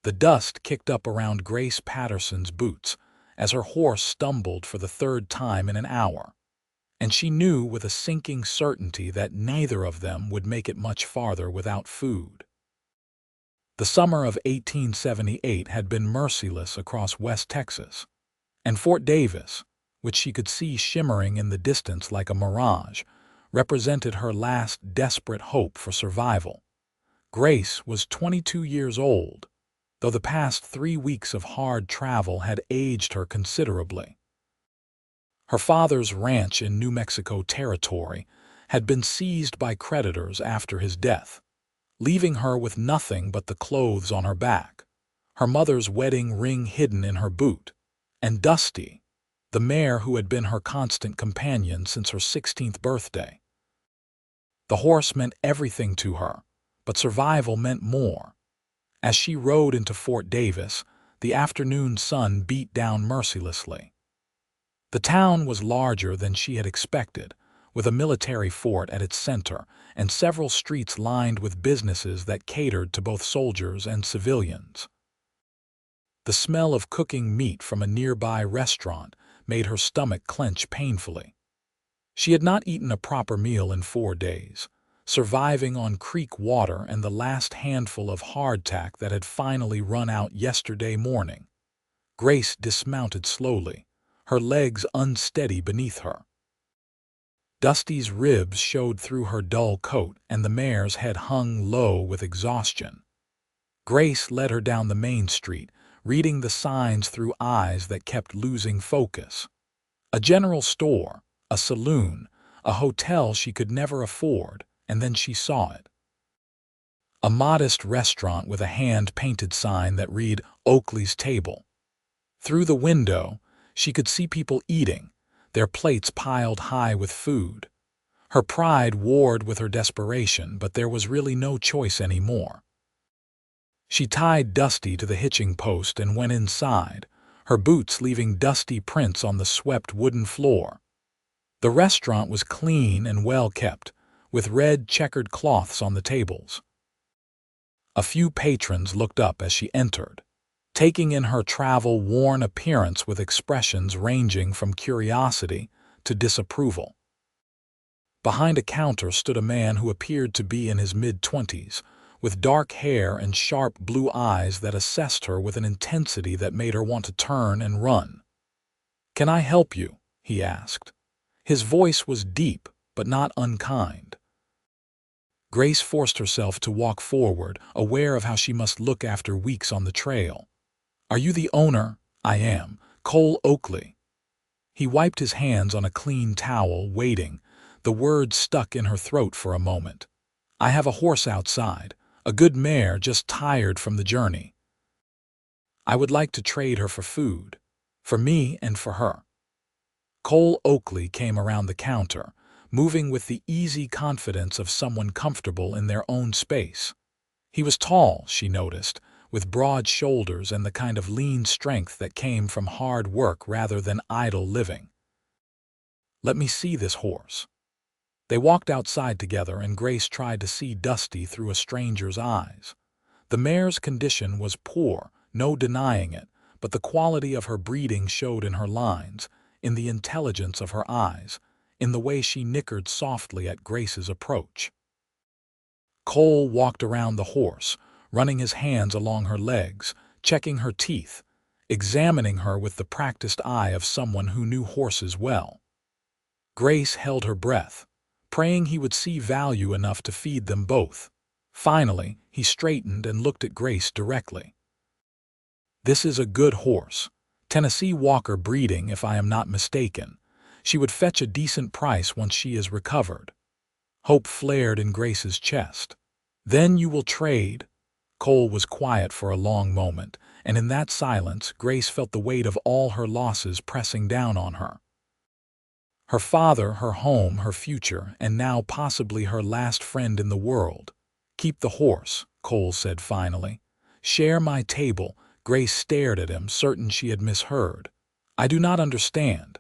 The dust kicked up around Grace Patterson's boots as her horse stumbled for the third time in an hour, and she knew with a sinking certainty that neither of them would make it much farther without food. The summer of 1878 had been merciless across West Texas, and Fort Davis, which she could see shimmering in the distance like a mirage, represented her last desperate hope for survival. Grace was 22 years old, though the past 3 weeks of hard travel had aged her considerably. Her father's ranch in New Mexico Territory had been seized by creditors after his death, leaving her with nothing but the clothes on her back, her mother's wedding ring hidden in her boot, and Dusty, the mare who had been her constant companion since her 16th birthday. The horse meant everything to her, but survival meant more. As she rode into Fort Davis, the afternoon sun beat down mercilessly. The town was larger than she had expected, with a military fort at its center and several streets lined with businesses that catered to both soldiers and civilians. The smell of cooking meat from a nearby restaurant made her stomach clench painfully. She had not eaten a proper meal in 4 days, surviving on creek water and the last handful of hardtack that had finally run out yesterday morning. Grace dismounted slowly, her legs unsteady beneath her. Dusty's ribs showed through her dull coat and the mare's head hung low with exhaustion. Grace led her down the main street, reading the signs through eyes that kept losing focus. A general store, a saloon, a hotel she could never afford, and then she saw it. A modest restaurant with a hand-painted sign that read Oakley's Table. Through the window, she could see people eating, their plates piled high with food. Her pride warred with her desperation, but there was really no choice anymore. She tied Dusty to the hitching post and went inside, her boots leaving dusty prints on the swept wooden floor. The restaurant was clean and well kept, with red checkered cloths on the tables. A few patrons looked up as she entered, taking in her travel-worn appearance with expressions ranging from curiosity to disapproval. Behind a counter stood a man who appeared to be in his mid-20s, with dark hair and sharp blue eyes that assessed her with an intensity that made her want to turn and run. "Can I help you?" he asked. His voice was deep, but not unkind. Grace forced herself to walk forward, aware of how she must look after weeks on the trail. "Are you the owner?" "I am, Cole Oakley." He wiped his hands on a clean towel, waiting, the words stuck in her throat for a moment. "I have a horse outside, a good mare just tired from the journey. I would like to trade her for food, for me and for her." Cole Oakley came around the counter, moving with the easy confidence of someone comfortable in their own space. He was tall, she noticed, with broad shoulders and the kind of lean strength that came from hard work rather than idle living. "Let me see this horse." They walked outside together, and Grace tried to see Dusty through a stranger's eyes. The mare's condition was poor, no denying it, but the quality of her breeding showed in her lines, in the intelligence of her eyes, in the way she nickered softly at Grace's approach. Cole walked around the horse, running his hands along her legs, checking her teeth, examining her with the practiced eye of someone who knew horses well. Grace held her breath, praying he would see value enough to feed them both. Finally, he straightened and looked at Grace directly. "This is a good horse, Tennessee Walker breeding if I am not mistaken. She would fetch a decent price once she is recovered." Hope flared in Grace's chest. "Then you will trade?" Cole was quiet for a long moment, and in that silence Grace felt the weight of all her losses pressing down on her. Her father, her home, her future, and now possibly her last friend in the world. "Keep the horse," Cole said finally. "Share my table." Grace stared at him, certain she had misheard. "I do not understand."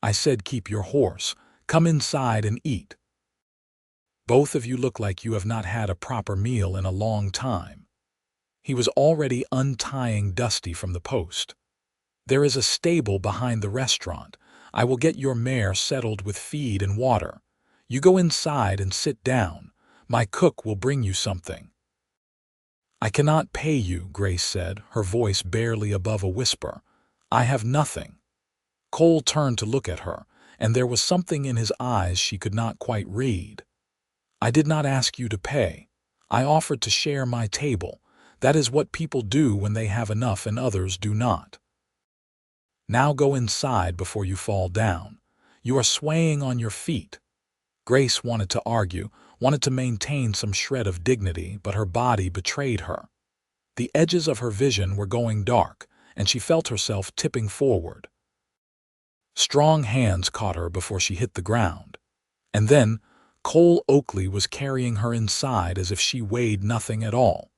"I said keep your horse. Come inside and eat." "Both of you look like you have not had a proper meal in a long time." He was already untying Dusty from the post. "There is a stable behind the restaurant. I will get your mare settled with feed and water. You go inside and sit down. My cook will bring you something." "I cannot pay you," Grace said, her voice barely above a whisper. "I have nothing." Cole turned to look at her, and there was something in his eyes she could not quite read. "I did not ask you to pay. I offered to share my table. That is what people do when they have enough and others do not. Now go inside before you fall down. You are swaying on your feet." Grace wanted to argue, wanted to maintain some shred of dignity, but her body betrayed her. The edges of her vision were going dark, and she felt herself tipping forward. Strong hands caught her before she hit the ground. And then, Cole Oakley was carrying her inside as if she weighed nothing at all.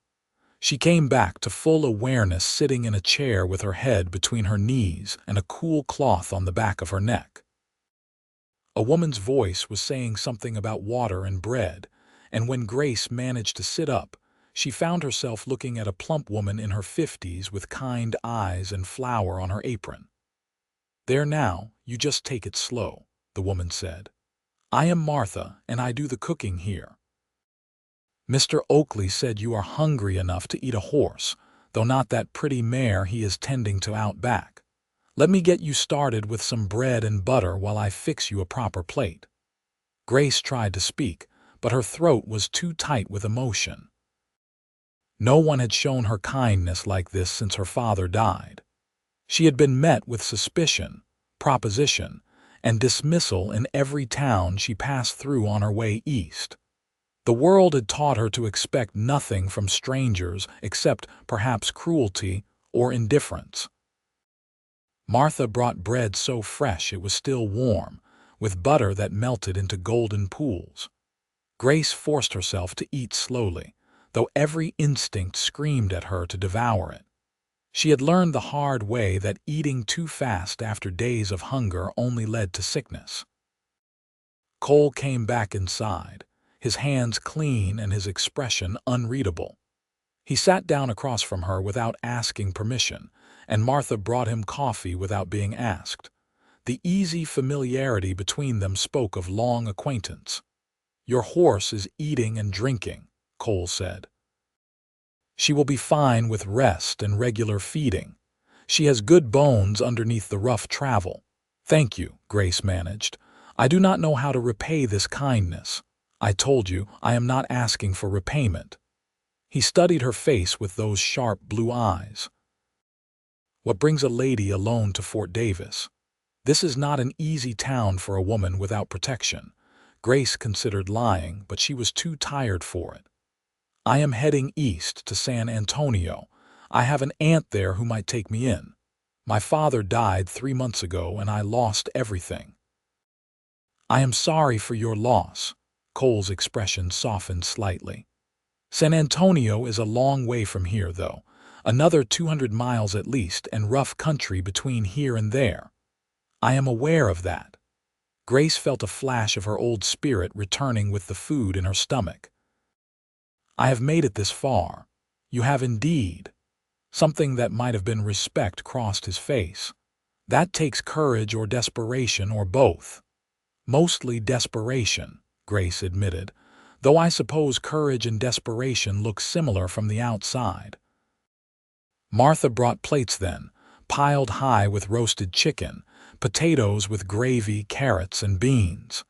She came back to full awareness sitting in a chair with her head between her knees and a cool cloth on the back of her neck. A woman's voice was saying something about water and bread, and when Grace managed to sit up, she found herself looking at a plump woman in her 50s with kind eyes and flour on her apron. "There now, you just take it slow," the woman said. "I am Martha, and I do the cooking here. Mr. Oakley said you are hungry enough to eat a horse, though not that pretty mare he is tending to out back. Let me get you started with some bread and butter while I fix you a proper plate." Grace tried to speak, but her throat was too tight with emotion. No one had shown her kindness like this since her father died. She had been met with suspicion, proposition, and dismissal in every town she passed through on her way east. The world had taught her to expect nothing from strangers except perhaps cruelty or indifference. Martha brought bread so fresh it was still warm, with butter that melted into golden pools. Grace forced herself to eat slowly, though every instinct screamed at her to devour it. She had learned the hard way that eating too fast after days of hunger only led to sickness. Cole came back inside, his hands clean and his expression unreadable. He sat down across from her without asking permission, and Martha brought him coffee without being asked. The easy familiarity between them spoke of long acquaintance. "Your horse is eating and drinking," Cole said. "She will be fine with rest and regular feeding. She has good bones underneath the rough travel." "Thank you," Grace managed. "I do not know how to repay this kindness. I told you I am not asking for repayment." He studied her face with those sharp blue eyes. "What brings a lady alone to Fort Davis? This is not an easy town for a woman without protection." Grace considered lying, but she was too tired for it. "I am heading east to San Antonio. I have an aunt there who might take me in. My father died 3 months ago and I lost everything." "I am sorry for your loss." Cole's expression softened slightly. "San Antonio is a long way from here, though. Another 200 miles at least, and rough country between here and there." "I am aware of that." Grace felt a flash of her old spirit returning with the food in her stomach. "I have made it this far." "You have indeed." Something that might have been respect crossed his face. "That takes courage or desperation or both." "Mostly desperation," Grace admitted, "though I suppose courage and desperation look similar from the outside." Martha brought plates then, piled high with roasted chicken, potatoes with gravy, carrots, and beans.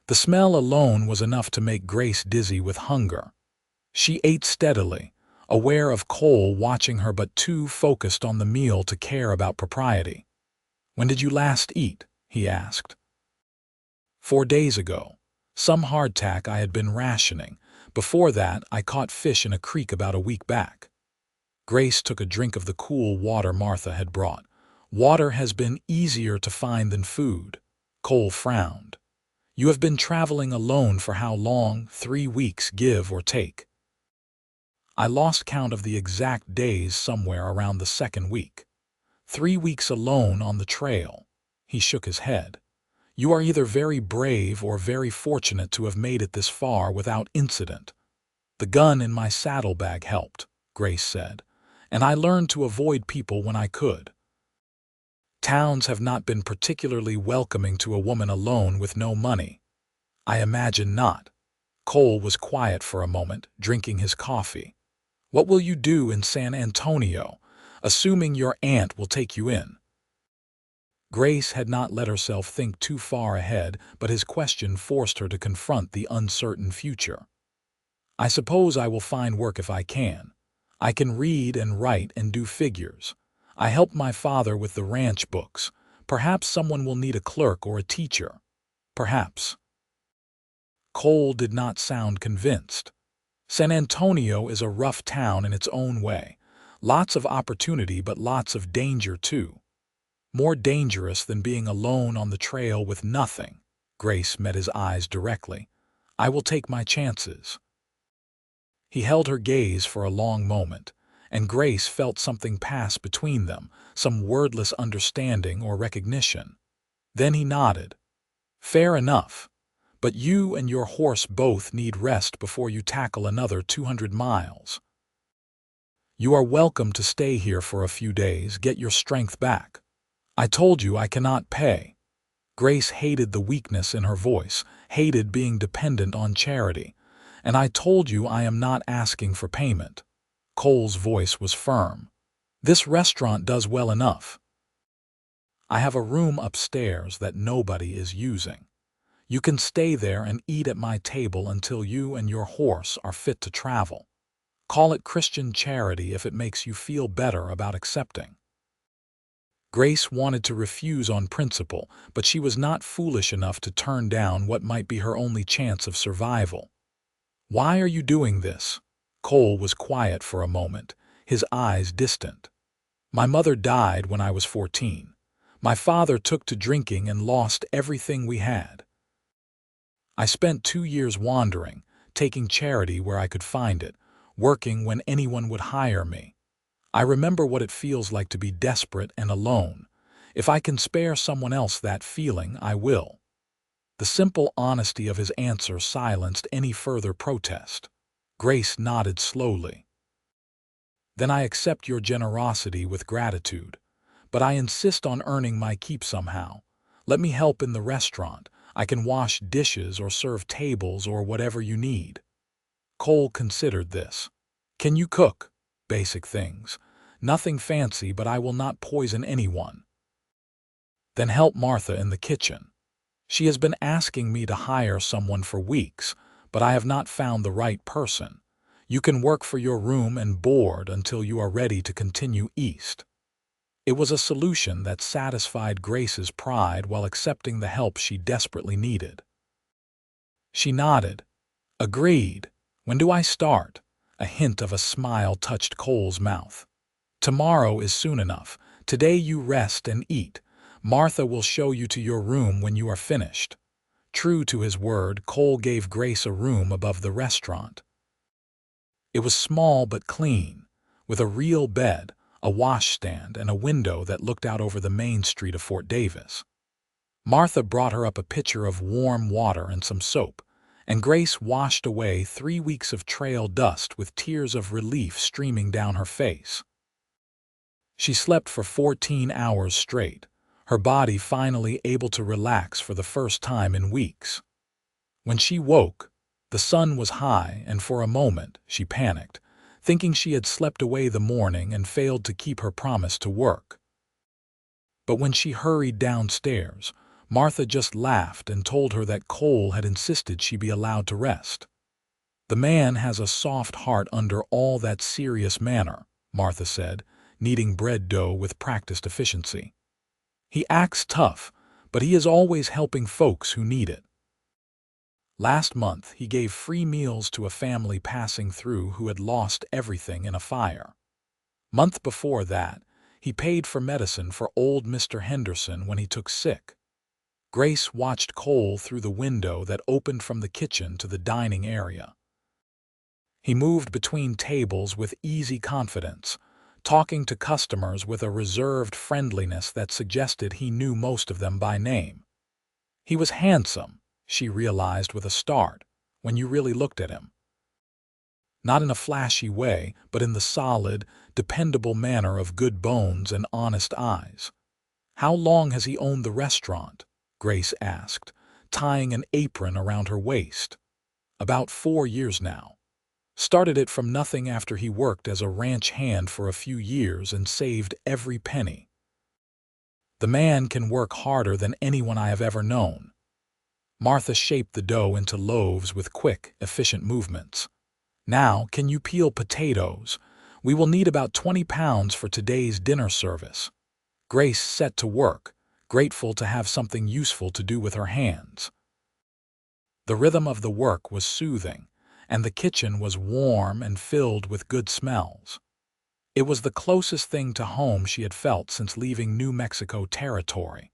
The smell alone was enough to make Grace dizzy with hunger. She ate steadily, aware of Cole watching her but too focused on the meal to care about propriety. "When did you last eat?" he asked. 4 days ago. Some hardtack I had been rationing. Before that, I caught fish in a creek about a week back." Grace took a drink of the cool water Martha had brought. "Water has been easier to find than food." Cole frowned. "You have been traveling alone for how long? 3 weeks, give or take." "I lost count of the exact days somewhere around the 2nd week. 3 weeks alone on the trail." He shook his head. "You are either very brave or very fortunate to have made it this far without incident." "The gun in my saddlebag helped," Grace said, "and I learned to avoid people when I could. Towns have not been particularly welcoming to a woman alone with no money." "I imagine not." Cole was quiet for a moment, drinking his coffee. "What will you do in San Antonio, assuming your aunt will take you in?" Grace had not let herself think too far ahead, but his question forced her to confront the uncertain future. "I suppose I will find work if I can. I can read and write and do figures. I helped my father with the ranch books. Perhaps someone will need a clerk or a teacher. Perhaps." Cole did not sound convinced. San Antonio is a rough town in its own way. Lots of opportunity, but lots of danger too. More dangerous than being alone on the trail with nothing. Grace met his eyes directly. "I will take my chances." He held her gaze for a long moment, and Grace felt something pass between them, some wordless understanding or recognition. Then he nodded. "Fair enough. But you and your horse both need rest before you tackle another 200 miles. You are welcome to stay here for a few days, get your strength back. I told you I cannot pay." Grace hated the weakness in her voice, hated being dependent on charity. "And I told you I am not asking for payment." Cole's voice was firm. "This restaurant does well enough. I have a room upstairs that nobody is using. You can stay there and eat at my table until you and your horse are fit to travel. Call it Christian charity if it makes you feel better about accepting." Grace wanted to refuse on principle, but she was not foolish enough to turn down what might be her only chance of survival. "Why are you doing this?" Cole was quiet for a moment, his eyes distant. "My mother died when I was 14. My father took to drinking and lost everything we had. I spent 2 years wandering, taking charity where I could find it, working when anyone would hire me. I remember what it feels like to be desperate and alone. If I can spare someone else that feeling, I will." The simple honesty of his answer silenced any further protest. Grace nodded slowly. "Then I accept your generosity with gratitude. But I insist on earning my keep somehow. Let me help in the restaurant. I can wash dishes or serve tables or whatever you need." Cole considered this. "Can you cook?" "Basic things. Nothing fancy, but I will not poison anyone." "Then help Martha in the kitchen. She has been asking me to hire someone for weeks, but I have not found the right person. You can work for your room and board until you are ready to continue east." It was a solution that satisfied Grace's pride while accepting the help she desperately needed. She nodded. "Agreed. When do I start?" A hint of a smile touched Cole's mouth. "Tomorrow is soon enough. Today you rest and eat. Martha will show you to your room when you are finished." True to his word, Cole gave Grace a room above the restaurant. It was small but clean, with a real bed, a washstand, and a window that looked out over the main street of Fort Davis. Martha brought her up a pitcher of warm water and some soap, and Grace washed away 3 weeks of trail dust with tears of relief streaming down her face. She slept for 14 hours straight, her body finally able to relax for the first time in weeks. When she woke, the sun was high, and for a moment she panicked, thinking she had slept away the morning and failed to keep her promise to work. But when she hurried downstairs, Martha just laughed and told her that Cole had insisted she be allowed to rest. "The man has a soft heart under all that serious manner," Martha said, kneading bread dough with practiced efficiency. "He acts tough, but he is always helping folks who need it. Last month, he gave free meals to a family passing through who had lost everything in a fire. Month before that, he paid for medicine for old Mr. Henderson when he took sick." Grace watched Cole through the window that opened from the kitchen to the dining area. He moved between tables with easy confidence, talking to customers with a reserved friendliness that suggested he knew most of them by name. He was handsome, she realized with a start, when you really looked at him. Not in a flashy way, but in the solid, dependable manner of good bones and honest eyes. "How long has he owned the restaurant?" Grace asked, tying an apron around her waist. "About 4 years now. Started it from nothing after he worked as a ranch hand for a few years and saved every penny. The man can work harder than anyone I have ever known." Martha shaped the dough into loaves with quick, efficient movements. "Now, can you peel potatoes? We will need about 20 pounds for today's dinner service." Grace set to work, grateful to have something useful to do with her hands. The rhythm of the work was soothing, and the kitchen was warm and filled with good smells. It was the closest thing to home she had felt since leaving New Mexico territory.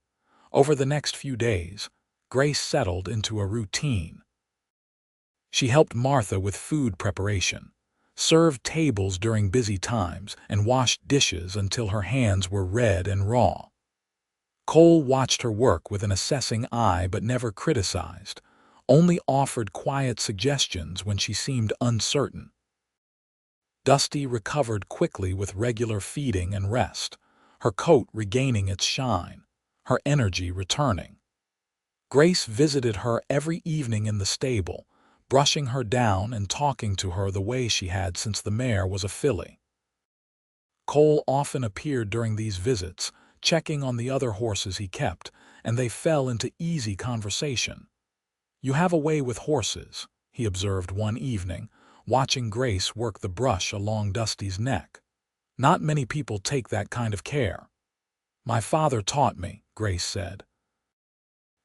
Over the next few days, Grace settled into a routine. She helped Martha with food preparation, served tables during busy times, and washed dishes until her hands were red and raw. Cole watched her work with an assessing eye but never criticized, only offered quiet suggestions when she seemed uncertain. Dusty recovered quickly with regular feeding and rest, her coat regaining its shine, her energy returning. Grace visited her every evening in the stable, brushing her down and talking to her the way she had since the mare was a filly. Cole often appeared during these visits, checking on the other horses he kept, and they fell into easy conversation. "You have a way with horses," he observed one evening, watching Grace work the brush along Dusty's neck. "Not many people take that kind of care." "My father taught me," Grace said.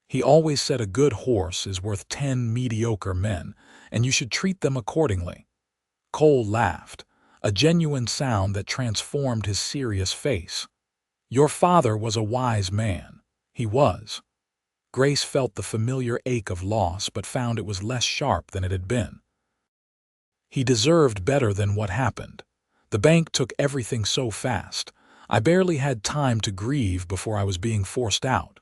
"He always said a good horse is worth 10 mediocre men, and you should treat them accordingly." Cole laughed, a genuine sound that transformed his serious face. "Your father was a wise man." "He was." Grace felt the familiar ache of loss but found it was less sharp than it had been. "He deserved better than what happened. The bank took everything so fast. I barely had time to grieve before I was being forced out.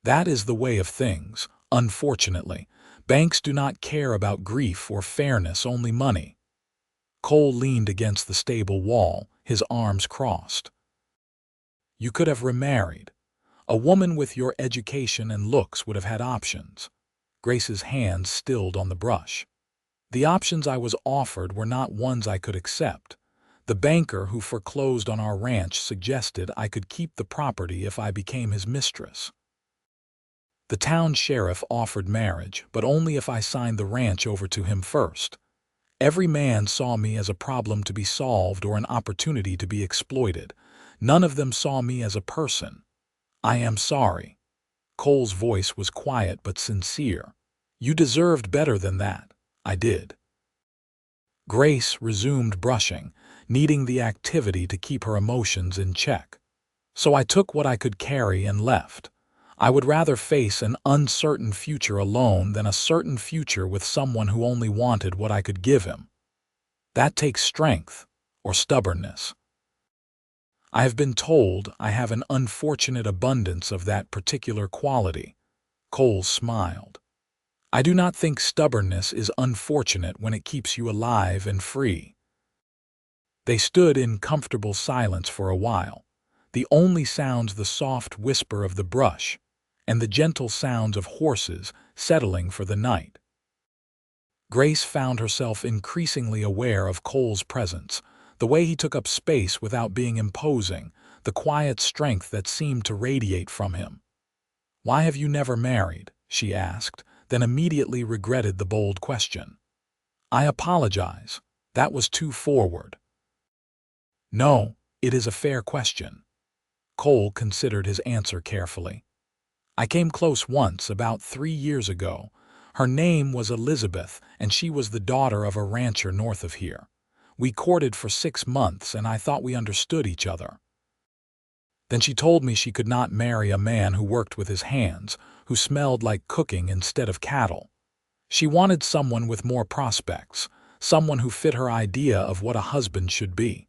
That is the way of things, unfortunately. Banks do not care about grief or fairness, only money." Cole leaned against the stable wall, his arms crossed. "You could have remarried. A woman with your education and looks would have had options." Grace's hands stilled on the brush. "The options I was offered were not ones I could accept. The banker who foreclosed on our ranch suggested I could keep the property if I became his mistress. The town sheriff offered marriage, but only if I signed the ranch over to him first. Every man saw me as a problem to be solved or an opportunity to be exploited. None of them saw me as a person. I am sorry." Cole's voice was quiet but sincere. "You deserved better than that." "I did." Grace resumed brushing, needing the activity to keep her emotions in check. "So I took what I could carry and left. I would rather face an uncertain future alone than a certain future with someone who only wanted what I could give him. That takes strength, or stubbornness. I have been told I have an unfortunate abundance of that particular quality." Cole smiled. "I do not think stubbornness is unfortunate when it keeps you alive and free." They stood in comfortable silence for a while, the only sounds the soft whisper of the brush and the gentle sounds of horses settling for the night. Grace found herself increasingly aware of Cole's presence, the way he took up space without being imposing, the quiet strength that seemed to radiate from him. "Why have you never married?" she asked, then immediately regretted the bold question. "I apologize. That was too forward." "No, it is a fair question." Cole considered his answer carefully. "I came close once, about 3 years ago. Her name was Elizabeth, and she was the daughter of a rancher north of here. We courted for 6 months, and I thought we understood each other. Then she told me she could not marry a man who worked with his hands, who smelled like cooking instead of cattle. She wanted someone with more prospects, someone who fit her idea of what a husband should be."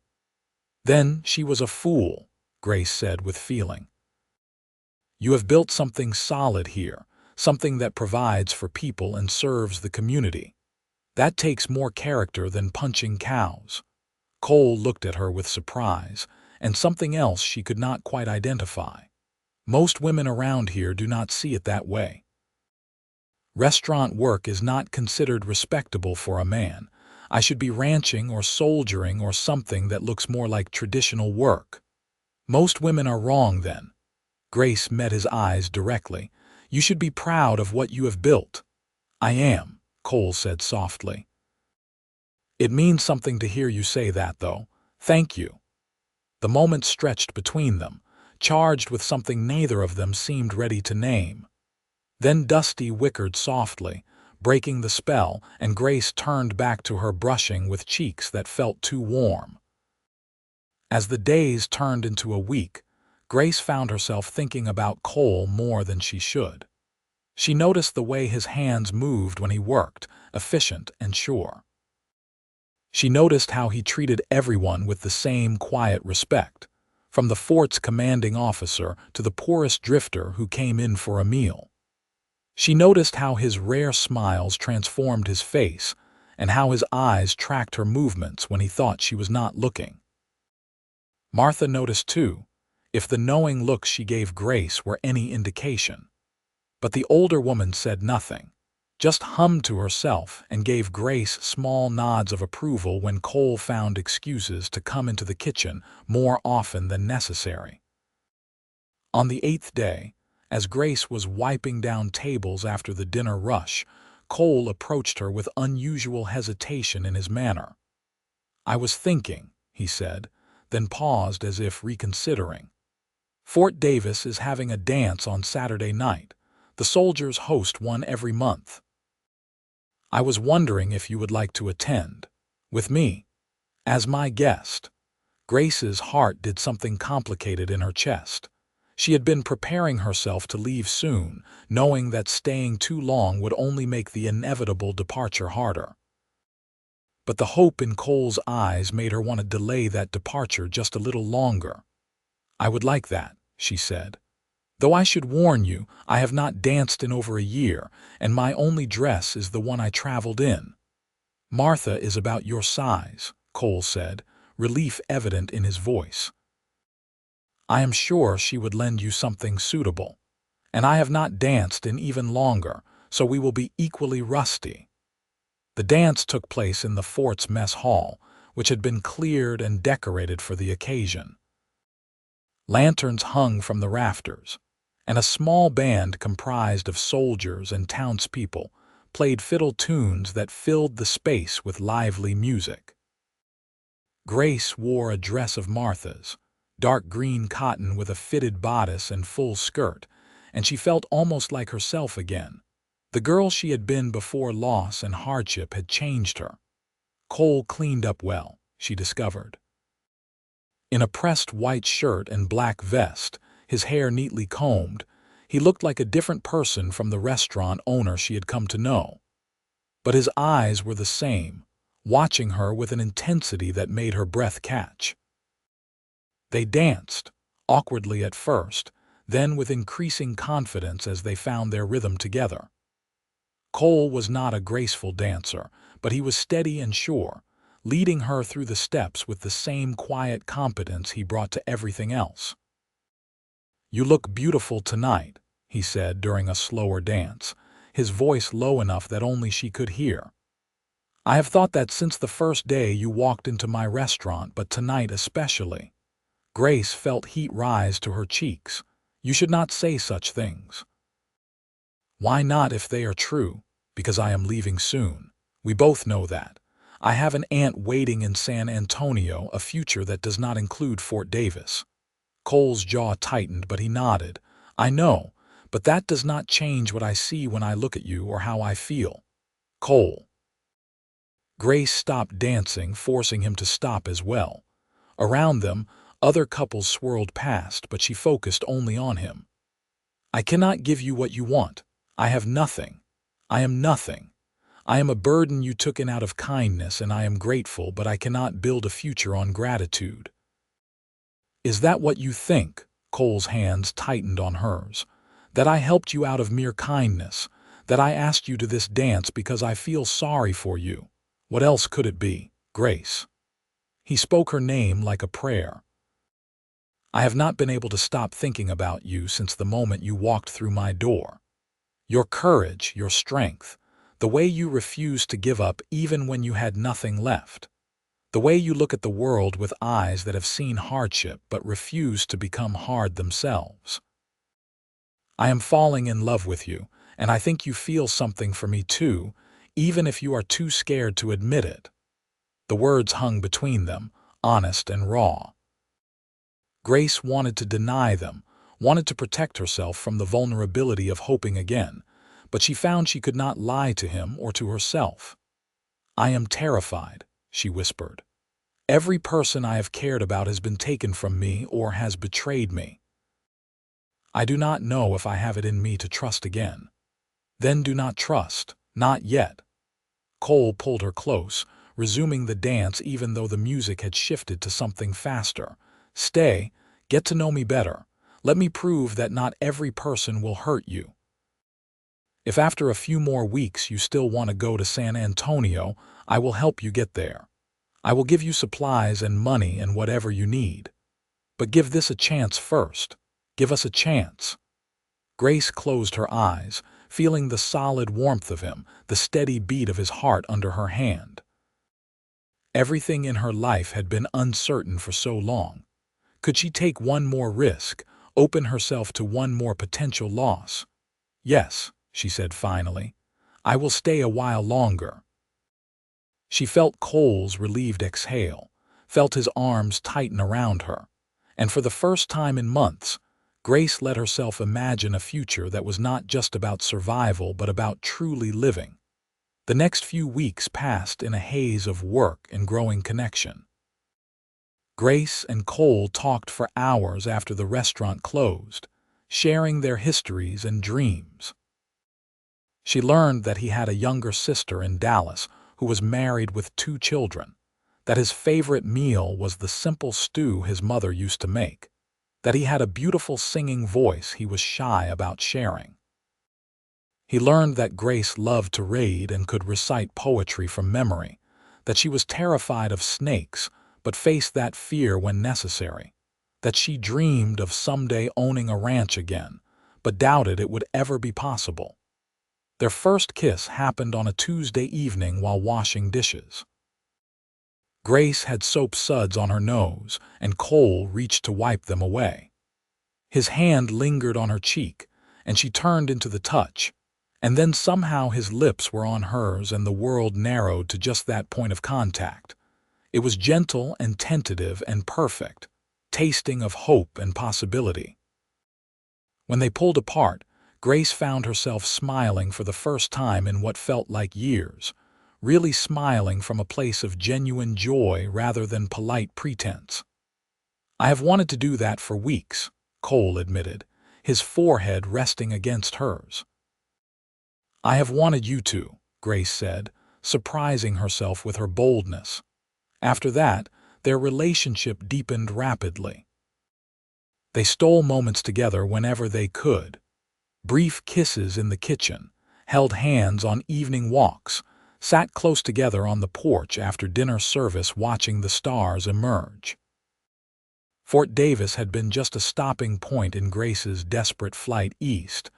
"Then she was a fool," Grace said with feeling. "You have built something solid here, something that provides for people and serves the community. That takes more character than punching cows." Cole looked at her with surprise, and something else she could not quite identify. "Most women around here do not see it that way. Restaurant work is not considered respectable for a man. I should be ranching or soldiering or something that looks more like traditional work." "Most women are wrong then." Grace met his eyes directly. "You should be proud of what you have built." "I am," Cole said softly. "It means something to hear you say that, though. Thank you." The moment stretched between them, charged with something neither of them seemed ready to name. Then Dusty whickered softly, breaking the spell, and Grace turned back to her brushing with cheeks that felt too warm. As the days turned into a week, Grace found herself thinking about Cole more than she should. She noticed the way his hands moved when he worked, efficient and sure. She noticed how he treated everyone with the same quiet respect, from the fort's commanding officer to the poorest drifter who came in for a meal. She noticed how his rare smiles transformed his face and how his eyes tracked her movements when he thought she was not looking. Martha noticed too, if the knowing looks she gave Grace were any indication. But the older woman said nothing, just hummed to herself and gave Grace small nods of approval when Cole found excuses to come into the kitchen more often than necessary. On the 8th day, as Grace was wiping down tables after the dinner rush, Cole approached her with unusual hesitation in his manner. "I was thinking," he said, then paused as if reconsidering. "Fort Davis is having a dance on Saturday night. The soldiers host one every month. I was wondering if you would like to attend. With me. As my guest." Grace's heart did something complicated in her chest. She had been preparing herself to leave soon, knowing that staying too long would only make the inevitable departure harder. But the hope in Cole's eyes made her want to delay that departure just a little longer. "I would like that," she said. "Though I should warn you, I have not danced in over a year, and my only dress is the one I traveled in." "Martha is about your size," Cole said, relief evident in his voice. "I am sure she would lend you something suitable. And I have not danced in even longer, so we will be equally rusty." The dance took place in the fort's mess hall, which had been cleared and decorated for the occasion. Lanterns hung from the rafters, and a small band comprised of soldiers and townspeople played fiddle tunes that filled the space with lively music. Grace wore a dress of Martha's, dark green cotton with a fitted bodice and full skirt, and she felt almost like herself again. The girl she had been before loss and hardship had changed her. Cole cleaned up well, she discovered. In a pressed white shirt and black vest, his hair neatly combed, he looked like a different person from the restaurant owner she had come to know. But his eyes were the same, watching her with an intensity that made her breath catch. They danced, awkwardly at first, then with increasing confidence as they found their rhythm together. Cole was not a graceful dancer, but he was steady and sure, leading her through the steps with the same quiet competence he brought to everything else. "You look beautiful tonight," he said during a slower dance, his voice low enough that only she could hear. "I have thought that since the first day you walked into my restaurant, but tonight especially." Grace felt heat rise to her cheeks. "You should not say such things." "Why not if they are true? Because I am leaving soon. We both know that. I have an aunt waiting in San Antonio, a future that does not include Fort Davis." Cole's jaw tightened, but he nodded. "I know, but that does not change what I see when I look at you or how I feel." "Cole." Grace stopped dancing, forcing him to stop as well. Around them, other couples swirled past, but she focused only on him. "I cannot give you what you want. I have nothing. I am nothing. I am a burden you took in out of kindness, and I am grateful, but I cannot build a future on gratitude." "Is that what you think?" Cole's hands tightened on hers. "That I helped you out of mere kindness? That I asked you to this dance because I feel sorry for you. What else could it be, Grace?" He spoke her name like a prayer. "I have not been able to stop thinking about you since the moment you walked through my door. Your courage, your strength, the way you refused to give up even when you had nothing left. The way you look at the world with eyes that have seen hardship but refuse to become hard themselves. I am falling in love with you, and I think you feel something for me too, even if you are too scared to admit it." The words hung between them, honest and raw. Grace wanted to deny them, wanted to protect herself from the vulnerability of hoping again, but she found she could not lie to him or to herself. "I am terrified," she whispered. "Every person I have cared about has been taken from me or has betrayed me. I do not know if I have it in me to trust again." "Then do not trust, not yet." Cole pulled her close, resuming the dance even though the music had shifted to something faster. "Stay, get to know me better. Let me prove that not every person will hurt you. If after a few more weeks you still want to go to San Antonio, I will help you get there. I will give you supplies and money and whatever you need. But give this a chance first. Give us a chance." Grace closed her eyes, feeling the solid warmth of him, the steady beat of his heart under her hand. Everything in her life had been uncertain for so long. Could she take one more risk, open herself to one more potential loss? "Yes," she said finally. "I will stay a while longer." She felt Cole's relieved exhale, felt his arms tighten around her, and for the first time in months, Grace let herself imagine a future that was not just about survival but about truly living. The next few weeks passed in a haze of work and growing connection. Grace and Cole talked for hours after the restaurant closed, sharing their histories and dreams. She learned that he had a younger sister in Dallas who was married with 2 children, that his favorite meal was the simple stew his mother used to make, that he had a beautiful singing voice he was shy about sharing. He learned that Grace loved to read and could recite poetry from memory, that she was terrified of snakes but faced that fear when necessary, that she dreamed of someday owning a ranch again, but doubted it would ever be possible. Their first kiss happened on a Tuesday evening while washing dishes. Grace had soap suds on her nose, and Cole reached to wipe them away. His hand lingered on her cheek, and she turned into the touch, and then somehow his lips were on hers and the world narrowed to just that point of contact. It was gentle and tentative and perfect, tasting of hope and possibility. When they pulled apart, Grace found herself smiling for the first time in what felt like years, really smiling from a place of genuine joy rather than polite pretense. "I have wanted to do that for weeks," Cole admitted, his forehead resting against hers. "I have wanted you to," Grace said, surprising herself with her boldness. After that, their relationship deepened rapidly. They stole moments together whenever they could. Brief kisses in the kitchen, held hands on evening walks, sat close together on the porch after dinner service watching the stars emerge. Fort Davis had been just a stopping point in Grace's desperate flight east,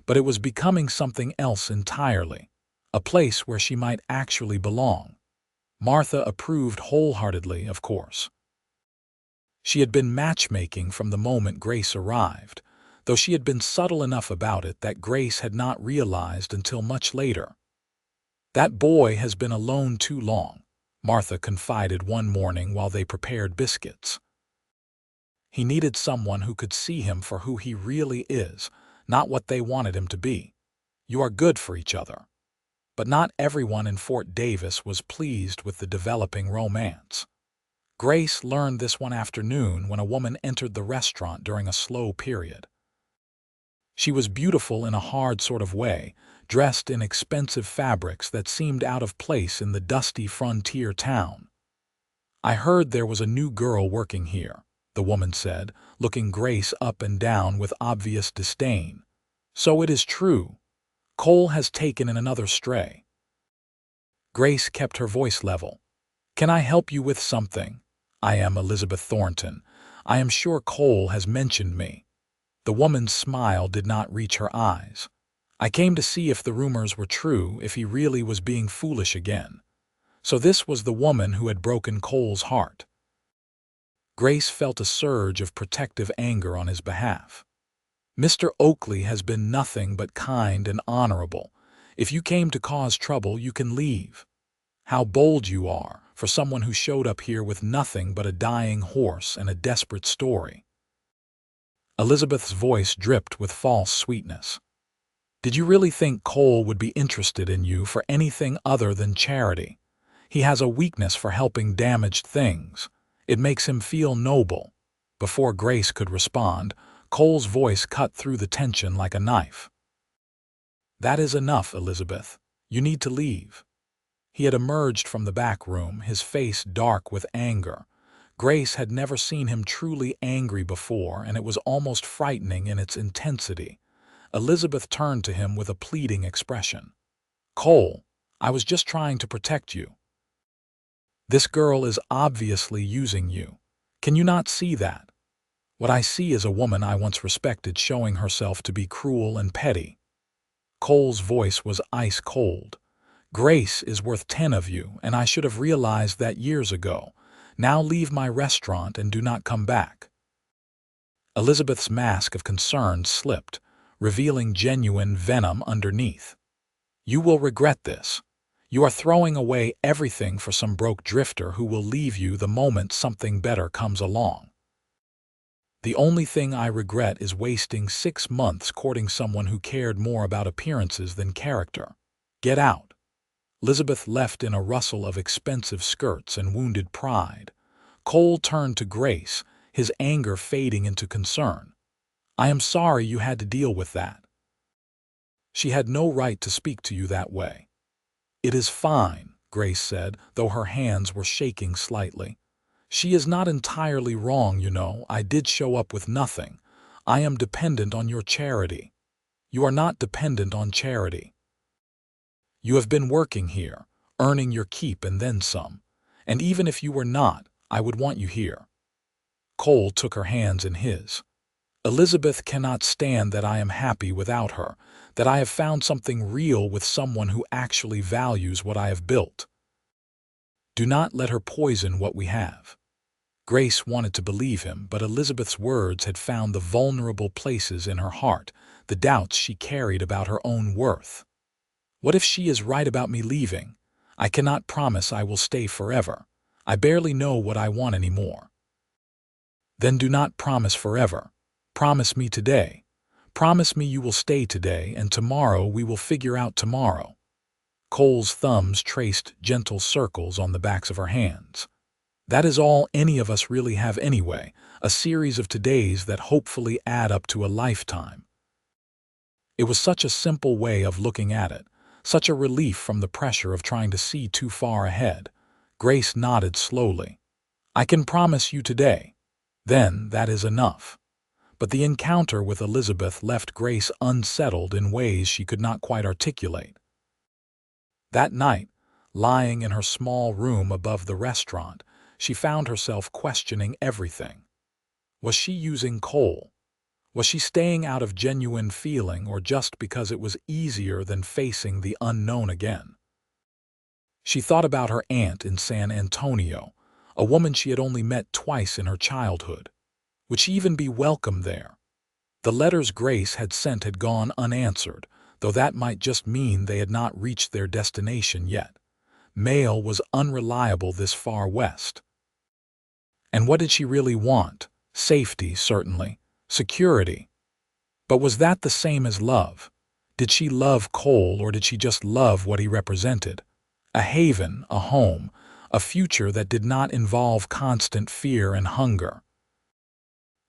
but it was becoming something else entirely, a place where she might actually belong. Martha approved wholeheartedly, of course. She had been matchmaking from the moment Grace arrived, though she had been subtle enough about it that Grace had not realized until much later. "That boy has been alone too long," Martha confided one morning while they prepared biscuits. "He needed someone who could see him for who he really is, not what they wanted him to be. You are good for each other." But not everyone in Fort Davis was pleased with the developing romance. Grace learned this one afternoon when a woman entered the restaurant during a slow period. She was beautiful in a hard sort of way, dressed in expensive fabrics that seemed out of place in the dusty frontier town. "I heard there was a new girl working here," the woman said, looking Grace up and down with obvious disdain. "So it is true. Cole has taken in another stray. Grace kept her voice level. Can I help you with something? I am Elizabeth Thornton. I am sure Cole has mentioned me. The woman's smile did not reach her eyes. I came to see if the rumors were true, if he really was being foolish again. So this was the woman who had broken Cole's heart. Grace felt a surge of protective anger on his behalf. Mr. Oakley has been nothing but kind and honorable. If you came to cause trouble, you can leave. How bold you are for someone who showed up here with nothing but a dying horse and a desperate story. Elizabeth's voice dripped with false sweetness. Did you really think Cole would be interested in you for anything other than charity? He has a weakness for helping damaged things. It makes him feel noble. Before Grace could respond, Cole's voice cut through the tension like a knife. That is enough, Elizabeth. You need to leave. He had emerged from the back room, his face dark with anger. Grace had never seen him truly angry before, and it was almost frightening in its intensity. Elizabeth turned to him with a pleading expression. Cole, I was just trying to protect you. This girl is obviously using you. Can you not see that? What I see is a woman I once respected showing herself to be cruel and petty. Cole's voice was ice cold. Grace is worth 10 of you, and I should have realized that years ago. Now leave my restaurant and do not come back. Elizabeth's mask of concern slipped, revealing genuine venom underneath. You will regret this. You are throwing away everything for some broke drifter who will leave you the moment something better comes along. The only thing I regret is wasting 6 months courting someone who cared more about appearances than character. Get out. Elizabeth left in a rustle of expensive skirts and wounded pride. Cole turned to Grace, his anger fading into concern. I am sorry you had to deal with that. She had no right to speak to you that way. It is fine, Grace said, though her hands were shaking slightly. She is not entirely wrong, you know. I did show up with nothing. I am dependent on your charity. You are not dependent on charity. You have been working here, earning your keep and then some. And even if you were not, I would want you here. Cole took her hands in his. Elizabeth cannot stand that I am happy without her, that I have found something real with someone who actually values what I have built. Do not let her poison what we have. Grace wanted to believe him, but Elizabeth's words had found the vulnerable places in her heart, the doubts she carried about her own worth. What if she is right about me leaving? I cannot promise I will stay forever. I barely know what I want anymore. Then do not promise forever. Promise me today. Promise me you will stay today, and tomorrow we will figure out tomorrow. Cole's thumbs traced gentle circles on the backs of her hands. That is all any of us really have anyway, a series of todays that hopefully add up to a lifetime. It was such a simple way of looking at it, such a relief from the pressure of trying to see too far ahead. Grace nodded slowly. I can promise you today. Then that is enough. But the encounter with Elizabeth left Grace unsettled in ways she could not quite articulate. That night, lying in her small room above the restaurant, she found herself questioning everything. Was she using Cole? Was she staying out of genuine feeling or just because it was easier than facing the unknown again? She thought about her aunt in San Antonio, a woman she had only met twice in her childhood. Would she even be welcome there? The letters Grace had sent had gone unanswered, though that might just mean they had not reached their destination yet. Mail was unreliable this far west. And what did she really want? Safety, certainly. Security. But was that the same as love? Did she love Cole, or did she just love what he represented? A haven, a home, a future that did not involve constant fear and hunger.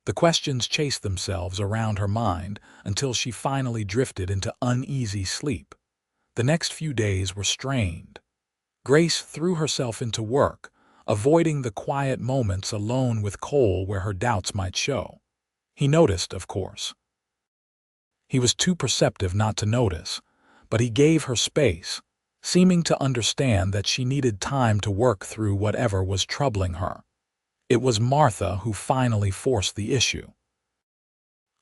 The questions chased themselves around her mind until she finally drifted into uneasy sleep. The next few days were strained. Grace threw herself into work, avoiding the quiet moments alone with Cole where her doubts might show. He noticed, of course. He was too perceptive not to notice, but he gave her space, seeming to understand that she needed time to work through whatever was troubling her. It was Martha who finally forced the issue.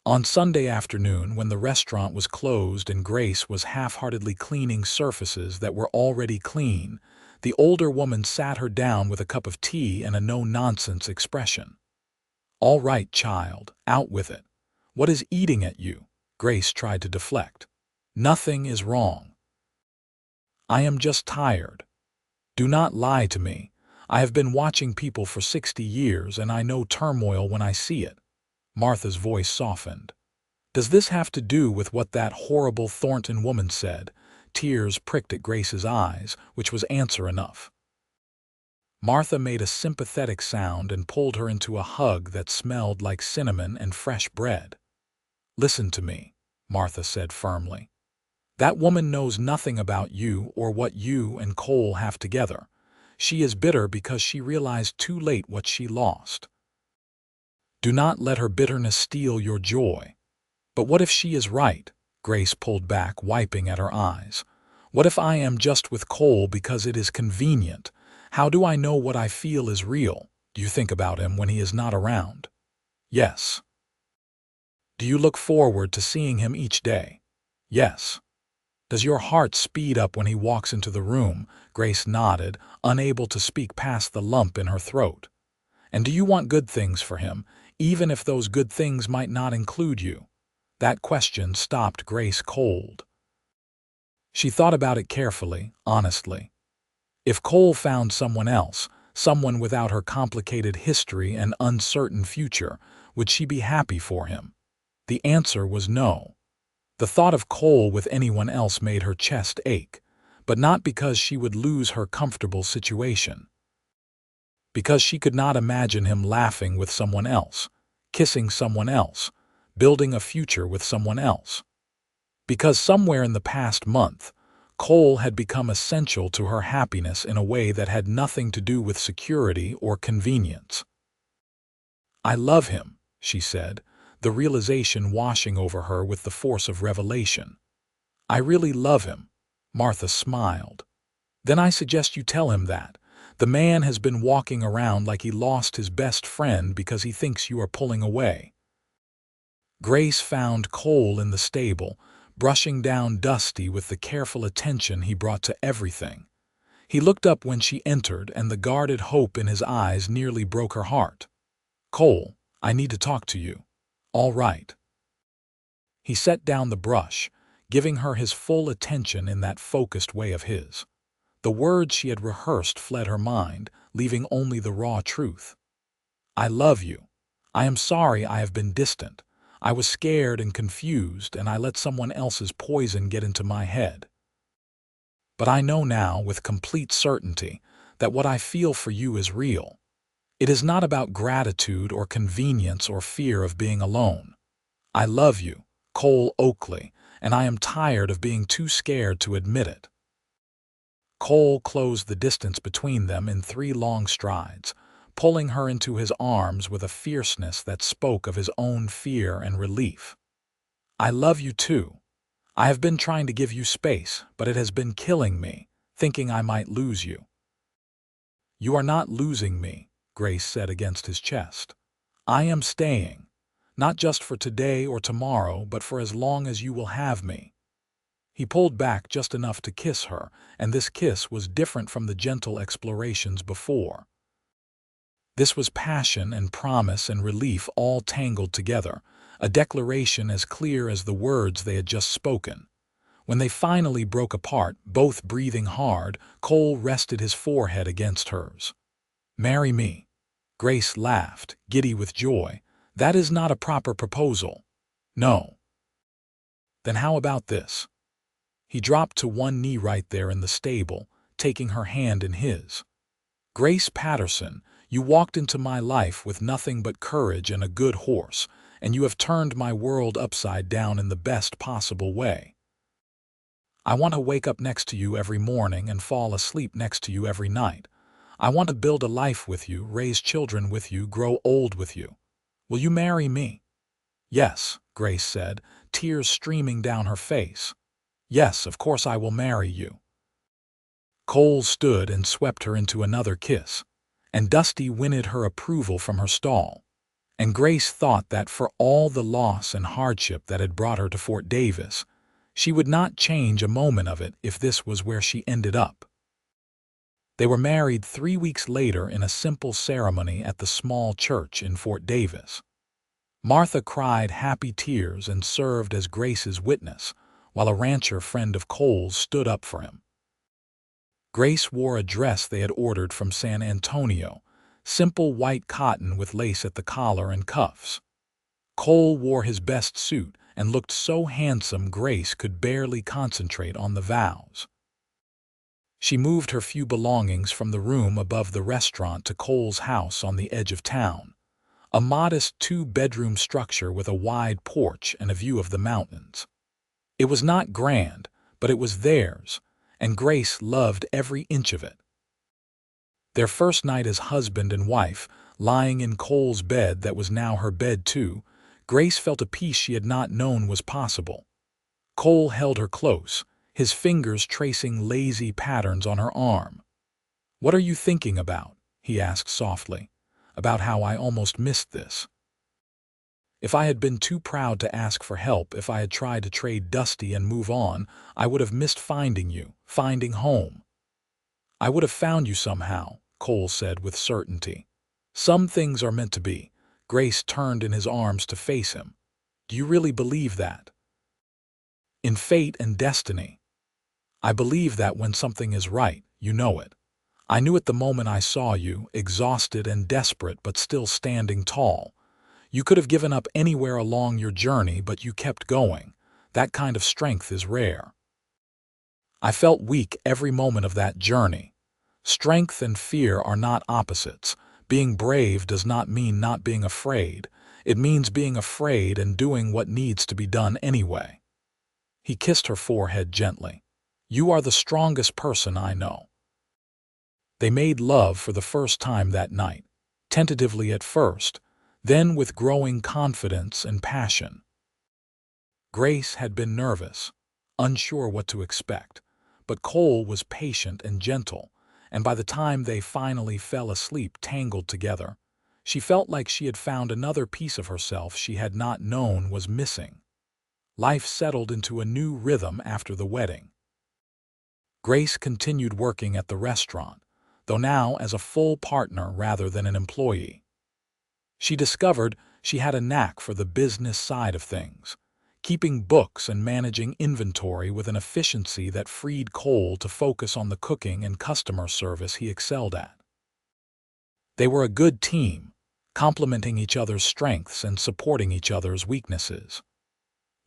On Sunday afternoon, when the restaurant was closed and Grace was half-heartedly cleaning surfaces that were already clean, the older woman sat her down with a cup of tea and a no-nonsense expression. "All right, child, out with it. What is eating at you?" Grace tried to deflect. "Nothing is wrong. I am just tired. Do not lie to me. I have been watching people for 60 years and I know turmoil when I see it." Martha's voice softened. "Does this have to do with what that horrible Thornton woman said?" Tears pricked at Grace's eyes, which was answer enough. Martha made a sympathetic sound and pulled her into a hug that smelled like cinnamon and fresh bread. "Listen to me," Martha said firmly. "That woman knows nothing about you or what you and Cole have together. She is bitter because she realized too late what she lost. Do not let her bitterness steal your joy." "But what if she is right?" Grace pulled back, wiping at her eyes. "What if I am just with Cole because it is convenient? How do I know what I feel is real? Do you think about him when he is not around?" "Yes." "Do you look forward to seeing him each day?" "Yes." "Does your heart speed up when he walks into the room?" Grace nodded, unable to speak past the lump in her throat. "And do you want good things for him, even if those good things might not include you?" That question stopped Grace cold. She thought about it carefully, honestly. If Cole found someone else, someone without her complicated history and uncertain future, would she be happy for him? The answer was no. The thought of Cole with anyone else made her chest ache, but not because she would lose her comfortable situation. Because she could not imagine him laughing with someone else, kissing someone else, building a future with someone else. Because somewhere in the past month, Cole had become essential to her happiness in a way that had nothing to do with security or convenience. "I love him," she said, the realization washing over her with the force of revelation. "I really love him." Martha smiled. "Then I suggest you tell him that. The man has been walking around like he lost his best friend because he thinks you are pulling away." Grace found Cole in the stable, brushing down Dusty with the careful attention he brought to everything. He looked up when she entered, and the guarded hope in his eyes nearly broke her heart. "Cole, I need to talk to you." "All right." He set down the brush, giving her his full attention in that focused way of his. The words she had rehearsed fled her mind, leaving only the raw truth. "I love you. I am sorry I have been distant. I was scared and confused, and I let someone else's poison get into my head. But I know now, with complete certainty, that what I feel for you is real. It is not about gratitude or convenience or fear of being alone. I love you, Cole Oakley, and I am tired of being too scared to admit it." Cole closed the distance between them in 3 long strides, pulling her into his arms with a fierceness that spoke of his own fear and relief. "I love you too. I have been trying to give you space, but it has been killing me, thinking I might lose you." "You are not losing me," Grace said against his chest. "I am staying, not just for today or tomorrow, but for as long as you will have me." He pulled back just enough to kiss her, and this kiss was different from the gentle explorations before. This was passion and promise and relief all tangled together, a declaration as clear as the words they had just spoken. When they finally broke apart, both breathing hard, Cole rested his forehead against hers. "Marry me." Grace laughed, giddy with joy. "That is not a proper proposal." "No." "Then how about this?" He dropped to one knee right there in the stable, taking her hand in his. "Grace Patterson, you walked into my life with nothing but courage and a good horse, and you have turned my world upside down in the best possible way. I want to wake up next to you every morning and fall asleep next to you every night. I want to build a life with you, raise children with you, grow old with you. Will you marry me?" "Yes," Grace said, tears streaming down her face. Yes, of course I will marry you. Cole stood and swept her into another kiss, and Dusty whinnied her approval from her stall. And Grace thought that for all the loss and hardship that had brought her to Fort Davis, she would not change a moment of it if this was where she ended up. They were married 3 weeks later in a simple ceremony at the small church in Fort Davis. Martha cried happy tears and served as Grace's witness, while a rancher friend of Cole's stood up for him. Grace wore a dress they had ordered from San Antonio, simple white cotton with lace at the collar and cuffs. Cole wore his best suit and looked so handsome Grace could barely concentrate on the vows. She moved her few belongings from the room above the restaurant to Cole's house on the edge of town, a modest 2-bedroom structure with a wide porch and a view of the mountains. It was not grand, but it was theirs, and Grace loved every inch of it. Their first night as husband and wife, lying in Cole's bed that was now her bed too, Grace felt a peace she had not known was possible. Cole held her close, his fingers tracing lazy patterns on her arm. "What are you thinking about?" he asked softly. "About how I almost missed this. If I had been too proud to ask for help, if I had tried to trade Dusty and move on, I would have missed finding you, finding home." "I would have found you somehow," Cole said with certainty. "Some things are meant to be." Grace turned in his arms to face him. "Do you really believe that?" "In fate and destiny. I believe that when something is right, you know it. I knew it the moment I saw you, exhausted and desperate but still standing tall. You could have given up anywhere along your journey, but you kept going. That kind of strength is rare. I felt weak every moment of that journey. Strength and fear are not opposites. Being brave does not mean not being afraid. It means being afraid and doing what needs to be done anyway." He kissed her forehead gently. "You are the strongest person I know." They made love for the first time that night, tentatively at first, then with growing confidence and passion. Grace had been nervous, unsure what to expect, but Cole was patient and gentle, and by the time they finally fell asleep tangled together, she felt like she had found another piece of herself she had not known was missing. Life settled into a new rhythm after the wedding. Grace continued working at the restaurant, though now as a full partner rather than an employee. She discovered she had a knack for the business side of things, keeping books and managing inventory with an efficiency that freed Cole to focus on the cooking and customer service he excelled at. They were a good team, complementing each other's strengths and supporting each other's weaknesses.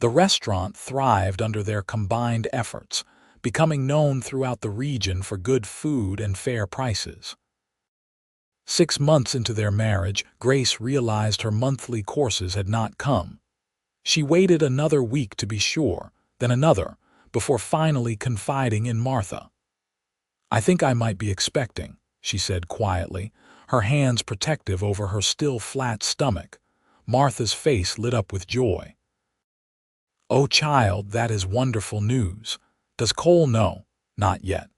The restaurant thrived under their combined efforts, becoming known throughout the region for good food and fair prices. 6 months into their marriage, Grace realized her monthly courses had not come. She waited another week to be sure, then another, before finally confiding in Martha. "I think I might be expecting," she said quietly, her hands protective over her still flat stomach. Martha's face lit up with joy. "Oh, child, that is wonderful news. Does Cole know?" "Not yet.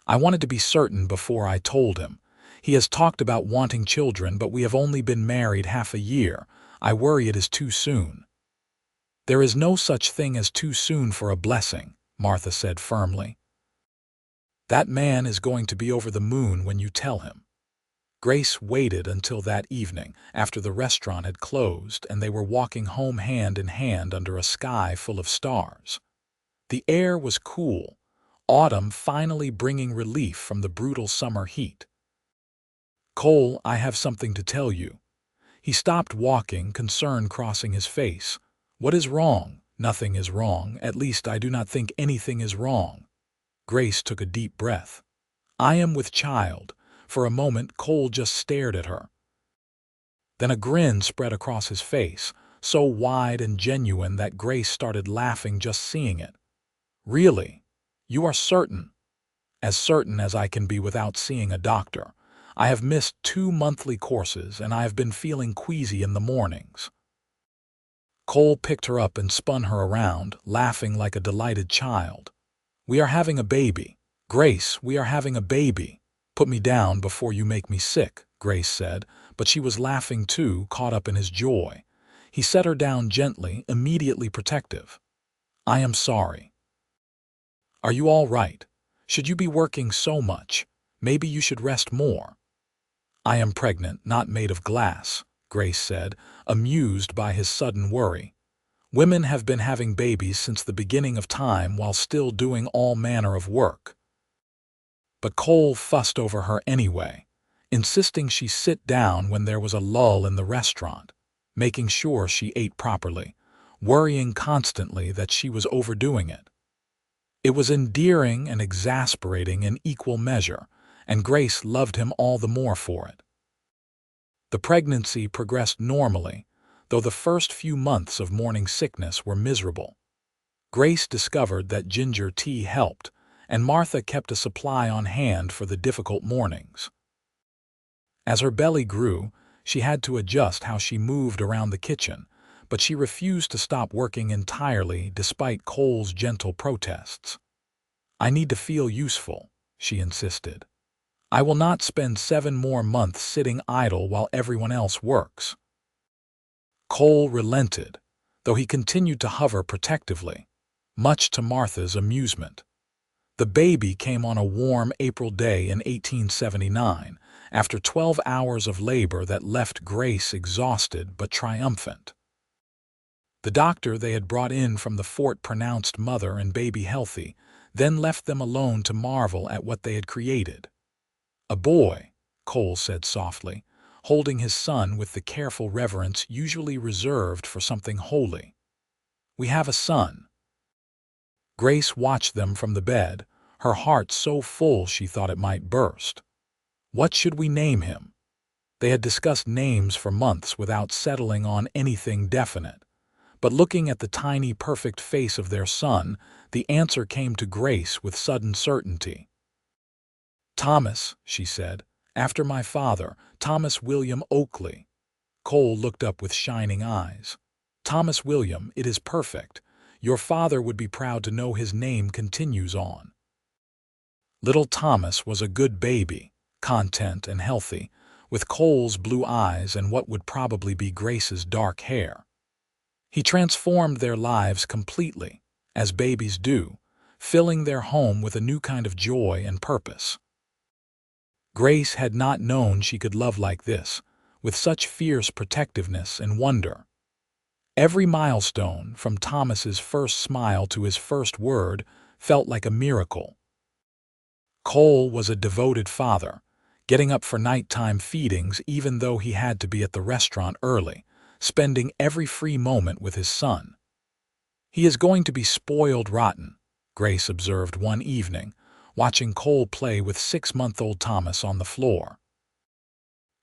I wanted to be certain before I told him. He has talked about wanting children, but we have only been married half a year. I worry it is too soon." "There is no such thing as too soon for a blessing," Martha said firmly. "That man is going to be over the moon when you tell him." Grace waited until that evening, after the restaurant had closed and they were walking home hand in hand under a sky full of stars. The air was cool, autumn finally bringing relief from the brutal summer heat. "Cole, I have something to tell you." He stopped walking, concern crossing his face. "What is wrong?" "Nothing is wrong. At least I do not think anything is wrong." Grace took a deep breath. "I am with child." For a moment, Cole just stared at her. Then a grin spread across his face, so wide and genuine that Grace started laughing just seeing it. "Really? You are certain?" "As certain as I can be without seeing a doctor. I have missed 2 monthly courses, and I have been feeling queasy in the mornings." Cole picked her up and spun her around, laughing like a delighted child. "We are having a baby. Grace, we are having a baby. Put me down before you make me sick," Grace said, but she was laughing too, caught up in his joy. He set her down gently, immediately protective. "I am sorry. Are you all right? Should you be working so much? Maybe you should rest more." "I am pregnant, not made of glass," Grace said, amused by his sudden worry. "Women have been having babies since the beginning of time while still doing all manner of work." But Cole fussed over her anyway, insisting she sit down when there was a lull in the restaurant, making sure she ate properly, worrying constantly that she was overdoing it. It was endearing and exasperating in equal measure, and Grace loved him all the more for it. The pregnancy progressed normally, though the first few months of morning sickness were miserable. Grace discovered that ginger tea helped, and Martha kept a supply on hand for the difficult mornings. As her belly grew, she had to adjust how she moved around the kitchen, but she refused to stop working entirely despite Cole's gentle protests. "I need to feel useful," she insisted. "I will not spend 7 more months sitting idle while everyone else works." Cole relented, though he continued to hover protectively, much to Martha's amusement. The baby came on a warm April day in 1879, after 12 hours of labor that left Grace exhausted but triumphant. The doctor they had brought in from the fort pronounced mother and baby healthy, then left them alone to marvel at what they had created. "A boy," Cole said softly, holding his son with the careful reverence usually reserved for something holy. "We have a son." Grace watched them from the bed, her heart so full she thought it might burst. What should we name him? They had discussed names for months without settling on anything definite. But looking at the tiny, perfect face of their son, the answer came to Grace with sudden certainty. "Thomas," she said, "after my father, Thomas William Oakley." Cole looked up with shining eyes. "Thomas William, it is perfect. Your father would be proud to know his name continues on." Little Thomas was a good baby, content and healthy, with Cole's blue eyes and what would probably be Grace's dark hair. He transformed their lives completely, as babies do, filling their home with a new kind of joy and purpose. Grace had not known she could love like this, with such fierce protectiveness and wonder. Every milestone, from Thomas's first smile to his first word, felt like a miracle. Cole was a devoted father, getting up for nighttime feedings even though he had to be at the restaurant early, spending every free moment with his son. "He is going to be spoiled rotten," Grace observed one evening, watching Cole play with 6-month-old Thomas on the floor.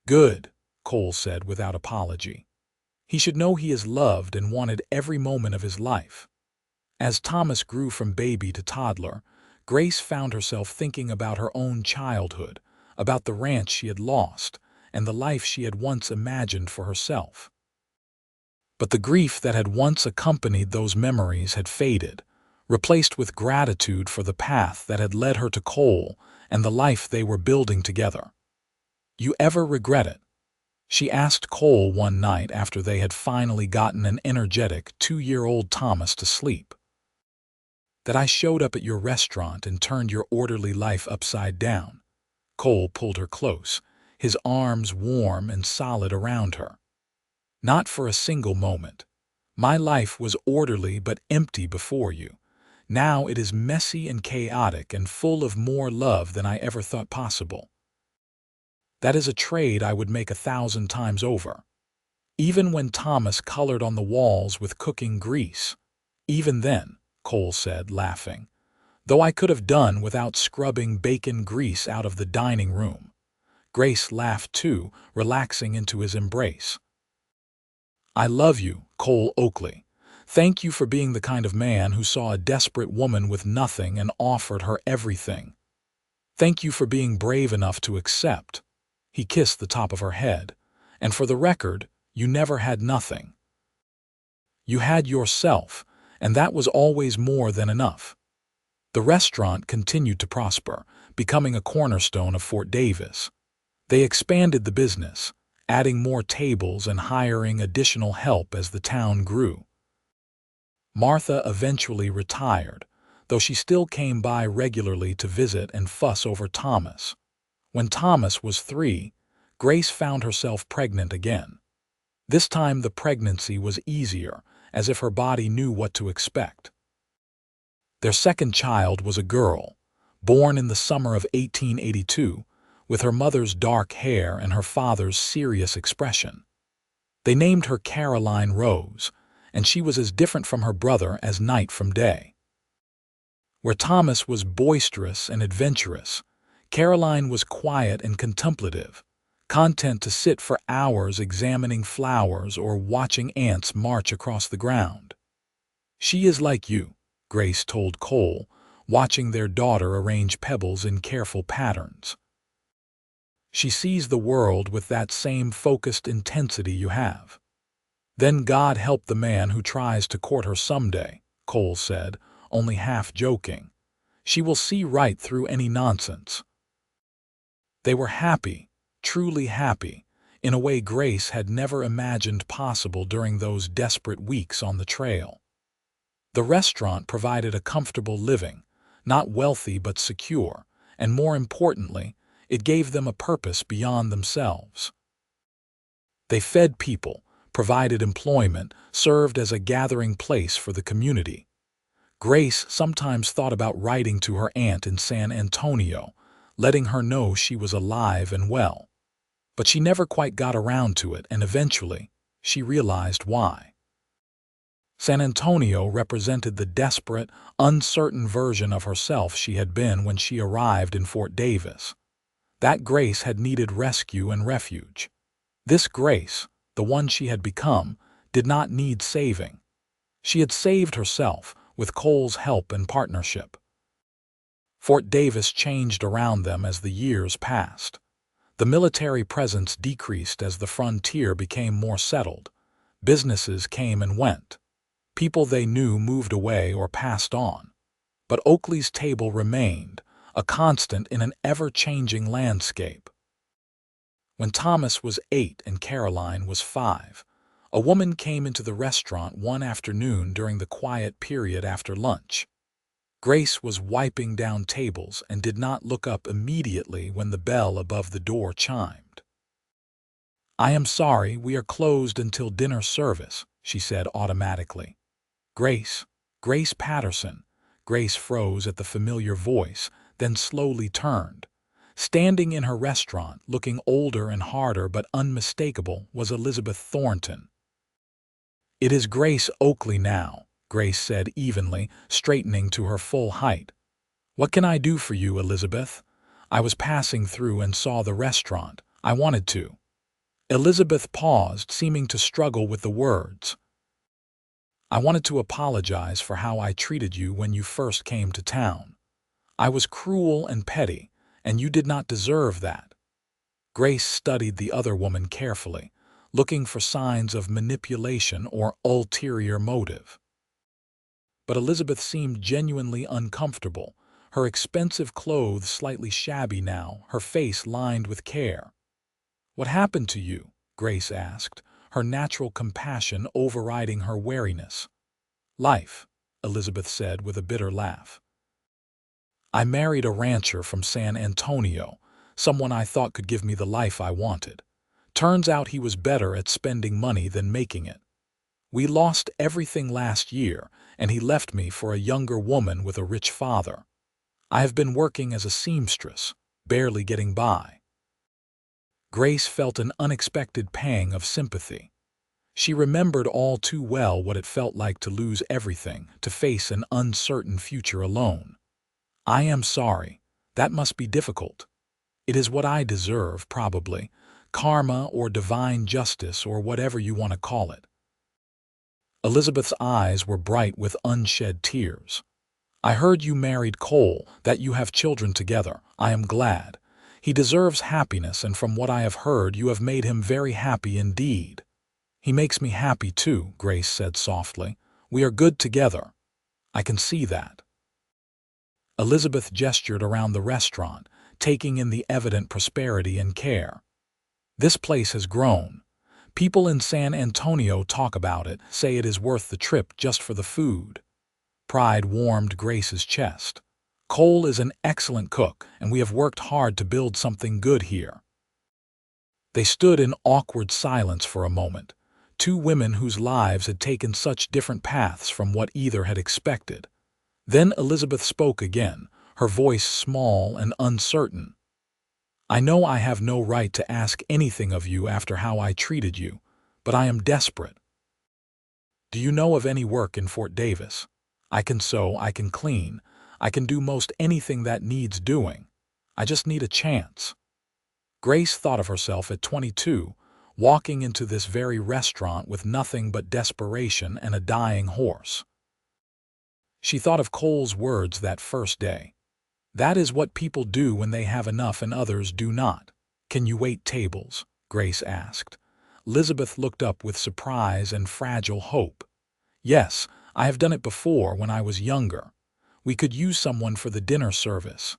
"Good," Cole said without apology. "He should know he is loved and wanted every moment of his life." As Thomas grew from baby to toddler, Grace found herself thinking about her own childhood, about the ranch she had lost, and the life she had once imagined for herself. But the grief that had once accompanied those memories had faded, replaced with gratitude for the path that had led her to Cole and the life they were building together. "You ever regret it?" she asked Cole one night after they had finally gotten an energetic 2-year-old Thomas to sleep. "That I showed up at your restaurant and turned your orderly life upside down." Cole pulled her close, his arms warm and solid around her. "Not for a single moment. My life was orderly but empty before you. Now it is messy and chaotic and full of more love than I ever thought possible. That is a trade I would make 1,000 times over." Even when Thomas colored on the walls with cooking grease. "Even then," Cole said, laughing, "though I could have done without scrubbing bacon grease out of the dining room." Grace laughed too, relaxing into his embrace. "I love you, Cole Oakley. Thank you for being the kind of man who saw a desperate woman with nothing and offered her everything. Thank you for being brave enough to accept." He kissed the top of her head. "And for the record, you never had nothing. You had yourself, and that was always more than enough." The restaurant continued to prosper, becoming a cornerstone of Fort Davis. They expanded the business, adding more tables and hiring additional help as the town grew. Martha eventually retired, though she still came by regularly to visit and fuss over Thomas. When Thomas was 3, Grace found herself pregnant again. This time the pregnancy was easier, as if her body knew what to expect. Their second child was a girl, born in the summer of 1882, with her mother's dark hair and her father's serious expression. They named her Caroline Rose, and she was as different from her brother as night from day. Where Thomas was boisterous and adventurous, Caroline was quiet and contemplative, content to sit for hours examining flowers or watching ants march across the ground. "She is like you," Grace told Cole, watching their daughter arrange pebbles in careful patterns. "She sees the world with that same focused intensity you have." "Then God help the man who tries to court her someday," Cole said, only half joking. "She will see right through any nonsense." They were happy, truly happy, in a way Grace had never imagined possible during those desperate weeks on the trail. The restaurant provided a comfortable living, not wealthy but secure, and more importantly, it gave them a purpose beyond themselves. They fed people, provided employment, served as a gathering place for the community. Grace sometimes thought about writing to her aunt in San Antonio, letting her know she was alive and well. But she never quite got around to it, and eventually, she realized why. San Antonio represented the desperate, uncertain version of herself she had been when she arrived in Fort Davis. That Grace had needed rescue and refuge. This Grace, the one she had become, did not need saving. She had saved herself with Cole's help and partnership. Fort Davis changed around them as the years passed. The military presence decreased as the frontier became more settled. Businesses came and went. People they knew moved away or passed on. But Oakley's table remained, a constant in an ever-changing landscape. When Thomas was 8 and Caroline was 5, a woman came into the restaurant one afternoon during the quiet period after lunch. Grace was wiping down tables and did not look up immediately when the bell above the door chimed. "I am sorry, we are closed until dinner service," she said automatically. Grace Patterson." Grace froze at the familiar voice, then slowly turned. Standing in her restaurant, looking older and harder but unmistakable, was Elizabeth Thornton. "It is Grace Oakley now," Grace said evenly, straightening to her full height. "What can I do for you, Elizabeth? I was passing through and saw the restaurant. I wanted to." Elizabeth paused, seeming to struggle with the words. "I wanted to apologize for how I treated you when you first came to town. I was cruel and petty, and you did not deserve that." Grace studied the other woman carefully, looking for signs of manipulation or ulterior motive. But Elizabeth seemed genuinely uncomfortable, her expensive clothes slightly shabby now, her face lined with care. "What happened to you?" Grace asked, her natural compassion overriding her wariness. "Life," Elizabeth said with a bitter laugh. "I married a rancher from San Antonio, someone I thought could give me the life I wanted. Turns out he was better at spending money than making it. We lost everything last year, and he left me for a younger woman with a rich father. I have been working as a seamstress, barely getting by." Grace felt an unexpected pang of sympathy. She remembered all too well what it felt like to lose everything, to face an uncertain future alone. "I am sorry. That must be difficult. It is what I deserve, probably. Karma or divine justice or whatever you want to call it." Elizabeth's eyes were bright with unshed tears. "I heard you married Cole, that you have children together. I am glad. He deserves happiness, and from what I have heard, you have made him very happy indeed." "He makes me happy too," Grace said softly. "We are good together. I can see that." Elizabeth gestured around the restaurant, taking in the evident prosperity and care. "This place has grown. People in San Antonio talk about it, say it is worth the trip just for the food." Pride warmed Grace's chest. "Cole is an excellent cook, and we have worked hard to build something good here." They stood in awkward silence for a moment, two women whose lives had taken such different paths from what either had expected. Then Elizabeth spoke again, her voice small and uncertain. "I know I have no right to ask anything of you after how I treated you, but I am desperate. Do you know of any work in Fort Davis? I can sew, I can clean, I can do most anything that needs doing. I just need a chance." Grace thought of herself at 22, walking into this very restaurant with nothing but desperation and a dying horse. She thought of Cole's words that first day. "That is what people do when they have enough and others do not." "Can you wait tables?" Grace asked. Elizabeth looked up with surprise and fragile hope. "Yes, I have done it before when I was younger. We could use someone for the dinner service.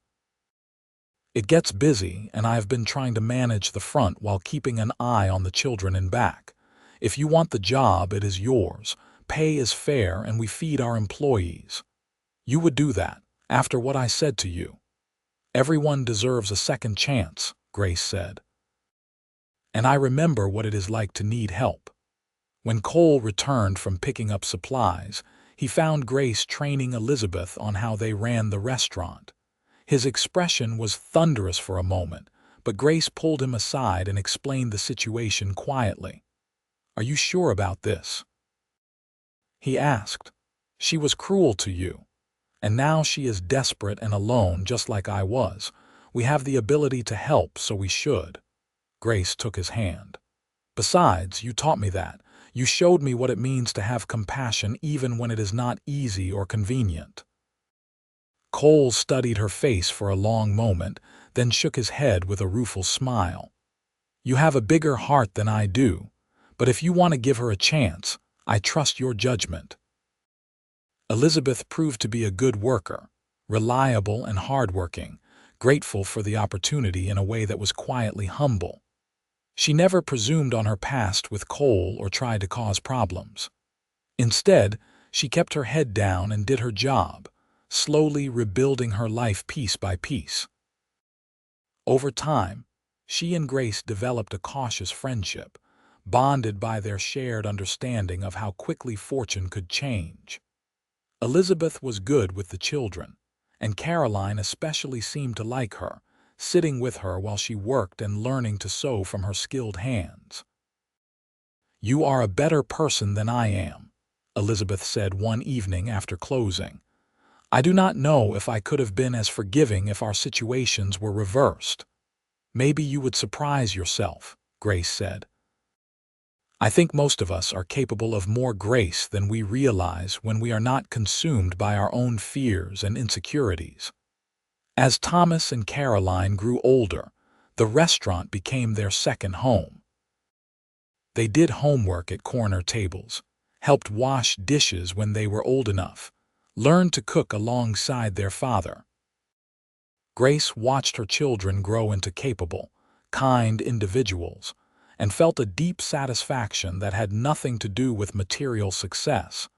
It gets busy, and I have been trying to manage the front while keeping an eye on the children in back. If you want the job, it is yours. Pay is fair, and we feed our employees. You would do that, after what I said to you." "Everyone deserves a second chance," Grace said. "And I remember what it is like to need help." When Cole returned from picking up supplies, he found Grace training Elizabeth on how they ran the restaurant. His expression was thunderous for a moment, but Grace pulled him aside and explained the situation quietly. "Are you sure about this?" he asked. "She was cruel to you. And now she is desperate and alone, just like I was. We have the ability to help, so we should." Grace took his hand. "Besides, you taught me that. You showed me what it means to have compassion even when it is not easy or convenient." Cole studied her face for a long moment, then shook his head with a rueful smile. "You have a bigger heart than I do, but if you want to give her a chance, I trust your judgment." Elizabeth proved to be a good worker, reliable and hardworking, grateful for the opportunity in a way that was quietly humble. She never presumed on her past with Cole or tried to cause problems. Instead, she kept her head down and did her job, slowly rebuilding her life piece by piece. Over time, she and Grace developed a cautious friendship, bonded by their shared understanding of how quickly fortune could change. Elizabeth was good with the children, and Caroline especially seemed to like her, sitting with her while she worked and learning to sew from her skilled hands. "You are a better person than I am," Elizabeth said one evening after closing. "I do not know if I could have been as forgiving if our situations were reversed." "Maybe you would surprise yourself," Grace said. "I think most of us are capable of more grace than we realize when we are not consumed by our own fears and insecurities." As Thomas and Caroline grew older, the restaurant became their second home. They did homework at corner tables, helped wash dishes when they were old enough, learned to cook alongside their father. Grace watched her children grow into capable, kind individuals, and felt a deep satisfaction that had nothing to do with material success,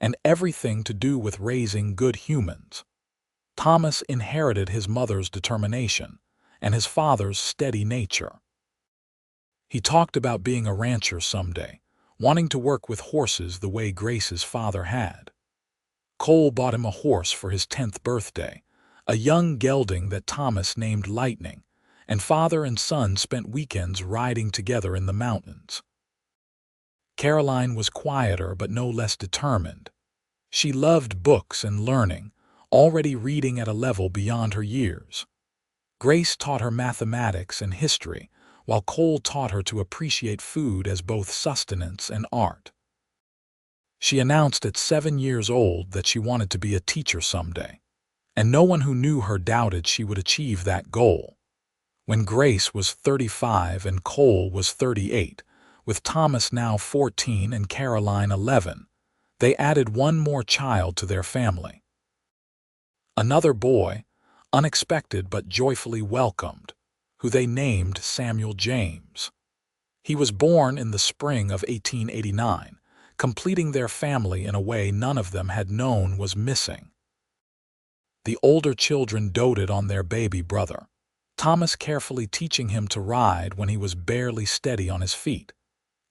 and everything to do with raising good humans. Thomas inherited his mother's determination and his father's steady nature. He talked about being a rancher someday, wanting to work with horses the way Grace's father had. Cole bought him a horse for his 10th birthday, a young gelding that Thomas named Lightning, and father and son spent weekends riding together in the mountains. Caroline was quieter but no less determined. She loved books and learning, already reading at a level beyond her years. Grace taught her mathematics and history, while Cole taught her to appreciate food as both sustenance and art. She announced at 7 years old that she wanted to be a teacher someday, and no one who knew her doubted she would achieve that goal. When Grace was 35 and Cole was 38, with Thomas now 14 and Caroline 11, they added one more child to their family. Another boy, unexpected but joyfully welcomed, who they named Samuel James. He was born in the spring of 1889, completing their family in a way none of them had known was missing. The older children doted on their baby brother, Thomas carefully teaching him to ride when he was barely steady on his feet,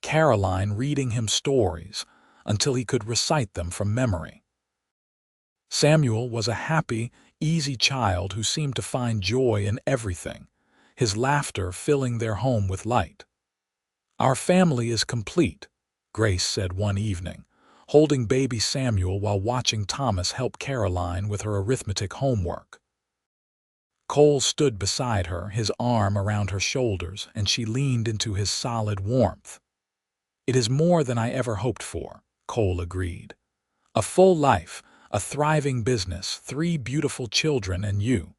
Caroline reading him stories until he could recite them from memory. Samuel was a happy, easy child who seemed to find joy in everything, his laughter filling their home with light. "Our family is complete," Grace said one evening, holding baby Samuel while watching Thomas help Caroline with her arithmetic homework. Cole stood beside her, his arm around her shoulders, and she leaned into his solid warmth. "It is more than I ever hoped for," Cole agreed. "A full life, a thriving business, 3 beautiful children, and you.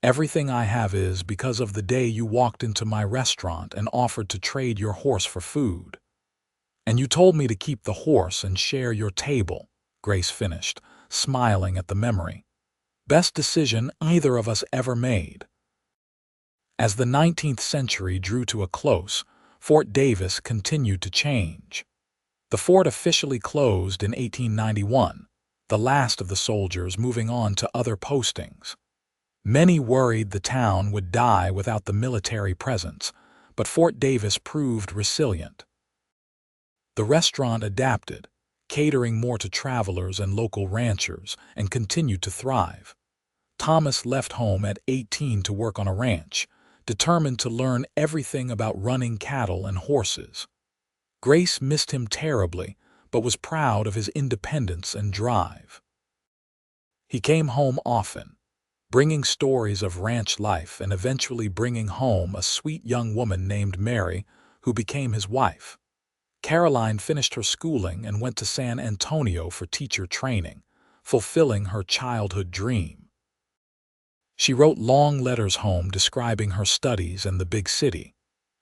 Everything I have is because of the day you walked into my restaurant and offered to trade your horse for food. And you told me to keep the horse and share your table," Grace finished, smiling at the memory. "Best decision either of us ever made." As the 19th century drew to a close, Fort Davis continued to change. The fort officially closed in 1891, the last of the soldiers moving on to other postings. Many worried the town would die without the military presence, but Fort Davis proved resilient. The restaurant adapted, catering more to travelers and local ranchers, and continued to thrive. Thomas left home at 18 to work on a ranch, determined to learn everything about running cattle and horses. Grace missed him terribly, but was proud of his independence and drive. He came home often, bringing stories of ranch life and eventually bringing home a sweet young woman named Mary, who became his wife. Caroline finished her schooling and went to San Antonio for teacher training, fulfilling her childhood dream. She wrote long letters home describing her studies and the big city,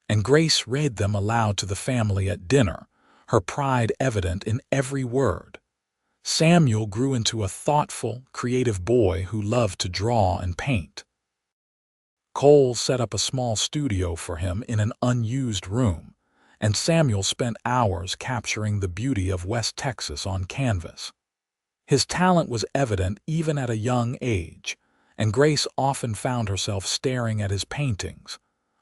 and Grace read them aloud to the family at dinner, her pride evident in every word. Samuel grew into a thoughtful, creative boy who loved to draw and paint. Cole set up a small studio for him in an unused room, and Samuel spent hours capturing the beauty of West Texas on canvas. His talent was evident even at a young age, and Grace often found herself staring at his paintings,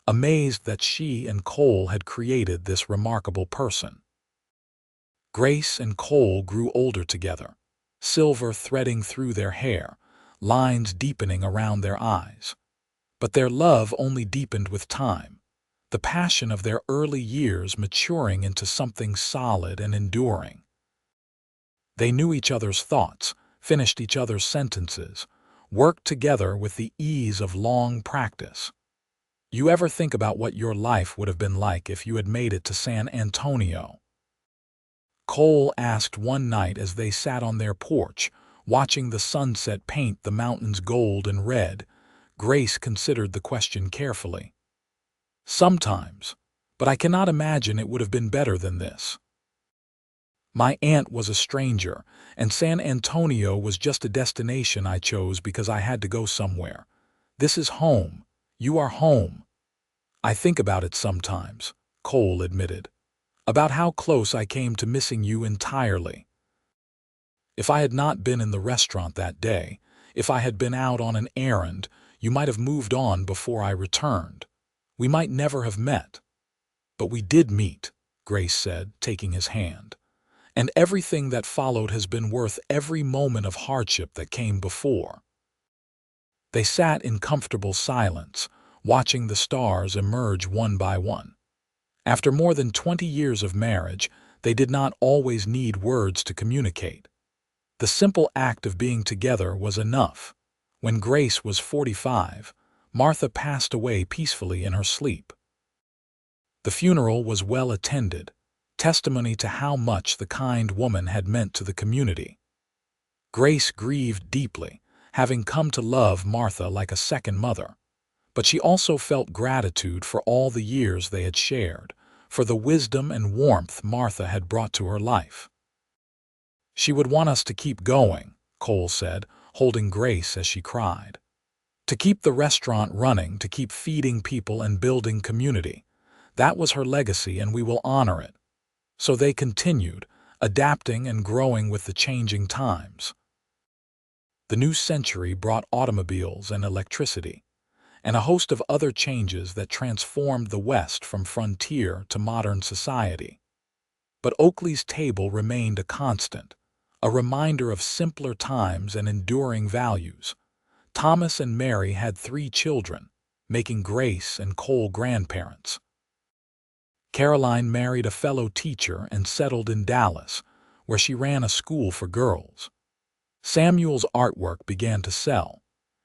amazed that she and Cole had created this remarkable person. Grace and Cole grew older together, silver threading through their hair, lines deepening around their eyes. But their love only deepened with time, the passion of their early years maturing into something solid and enduring. They knew each other's thoughts, finished each other's sentences, worked together with the ease of long practice. You ever think about what your life would have been like if you had made it to San Antonio? Cole asked one night as they sat on their porch, watching the sunset paint the mountains gold and red. Grace considered the question carefully. "Sometimes, but I cannot imagine it would have been better than this. My aunt was a stranger, and San Antonio was just a destination I chose because I had to go somewhere. This is home. You are home." "I think about it sometimes," Cole admitted, "about how close I came to missing you entirely. If I had not been in the restaurant that day, if I had been out on an errand, you might have moved on before I returned. We might never have met." "But we did meet," Grace said, taking his hand. "And everything that followed has been worth every moment of hardship that came before." They sat in comfortable silence, watching the stars emerge one by one. After more than 20 years of marriage, they did not always need words to communicate. The simple act of being together was enough. When Grace was 45, Martha passed away peacefully in her sleep. The funeral was well attended, testimony to how much the kind woman had meant to the community. Grace grieved deeply, having come to love Martha like a second mother. But she also felt gratitude for all the years they had shared, for the wisdom and warmth Martha had brought to her life. "She would want us to keep going," Cole said, holding Grace as she cried. To keep the restaurant running, to keep feeding people and building community. That was her legacy, and we will honor it. So they continued, adapting and growing with the changing times. The new century brought automobiles and electricity, and a host of other changes that transformed the West from frontier to modern society. But Oakley's table remained a constant, a reminder of simpler times and enduring values. Thomas and Mary had 3 children, making Grace and Cole grandparents. Caroline married a fellow teacher and settled in Dallas, where she ran a school for girls. Samuel's artwork began to sell,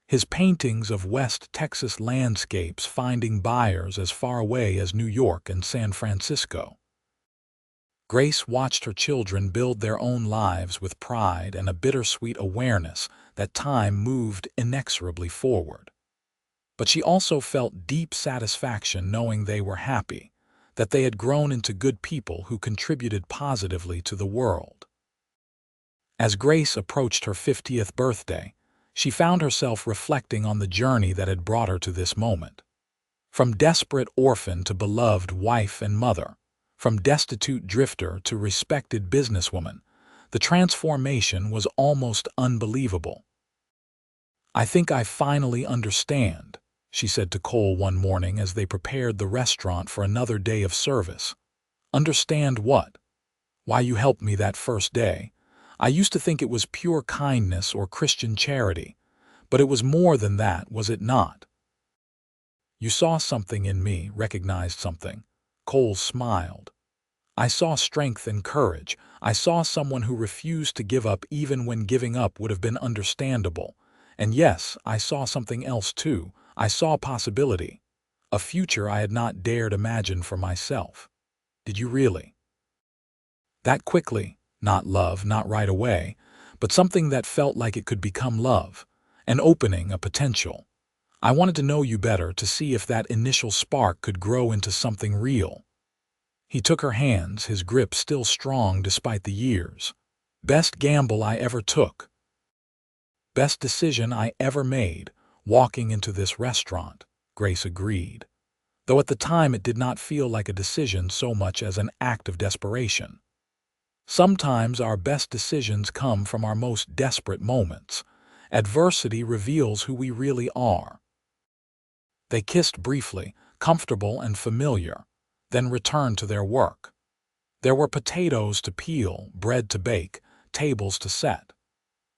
his paintings of West Texas landscapes finding buyers as far away as New York and San Francisco. Grace watched her children build their own lives with pride and a bittersweet awareness that time moved inexorably forward. But she also felt deep satisfaction knowing they were happy, that they had grown into good people who contributed positively to the world. As Grace approached her 50th birthday, she found herself reflecting on the journey that had brought her to this moment. From desperate orphan to beloved wife and mother, from destitute drifter to respected businesswoman, the transformation was almost unbelievable. "I think I finally understand," she said to Cole one morning as they prepared the restaurant for another day of service. "Understand what? Why you helped me that first day. I used to think it was pure kindness or Christian charity, but it was more than that, was it not? You saw something in me, recognized something." Cole smiled. "I saw strength and courage. I saw someone who refused to give up even when giving up would have been understandable. And yes, I saw something else too. I saw possibility. A future I had not dared imagine for myself." "Did you really?" "That quickly. Not love, not right away, but something that felt like it could become love. An opening, a potential. I wanted to know you better, to see if that initial spark could grow into something real." He took her hands, his grip still strong despite the years. "Best gamble I ever took. Best decision I ever made, walking into this restaurant," Grace agreed, though at the time it did not feel like a decision so much as an act of desperation. Sometimes our best decisions come from our most desperate moments. Adversity reveals who we really are. They kissed briefly, comfortable and familiar, then returned to their work. There were potatoes to peel, bread to bake, tables to set.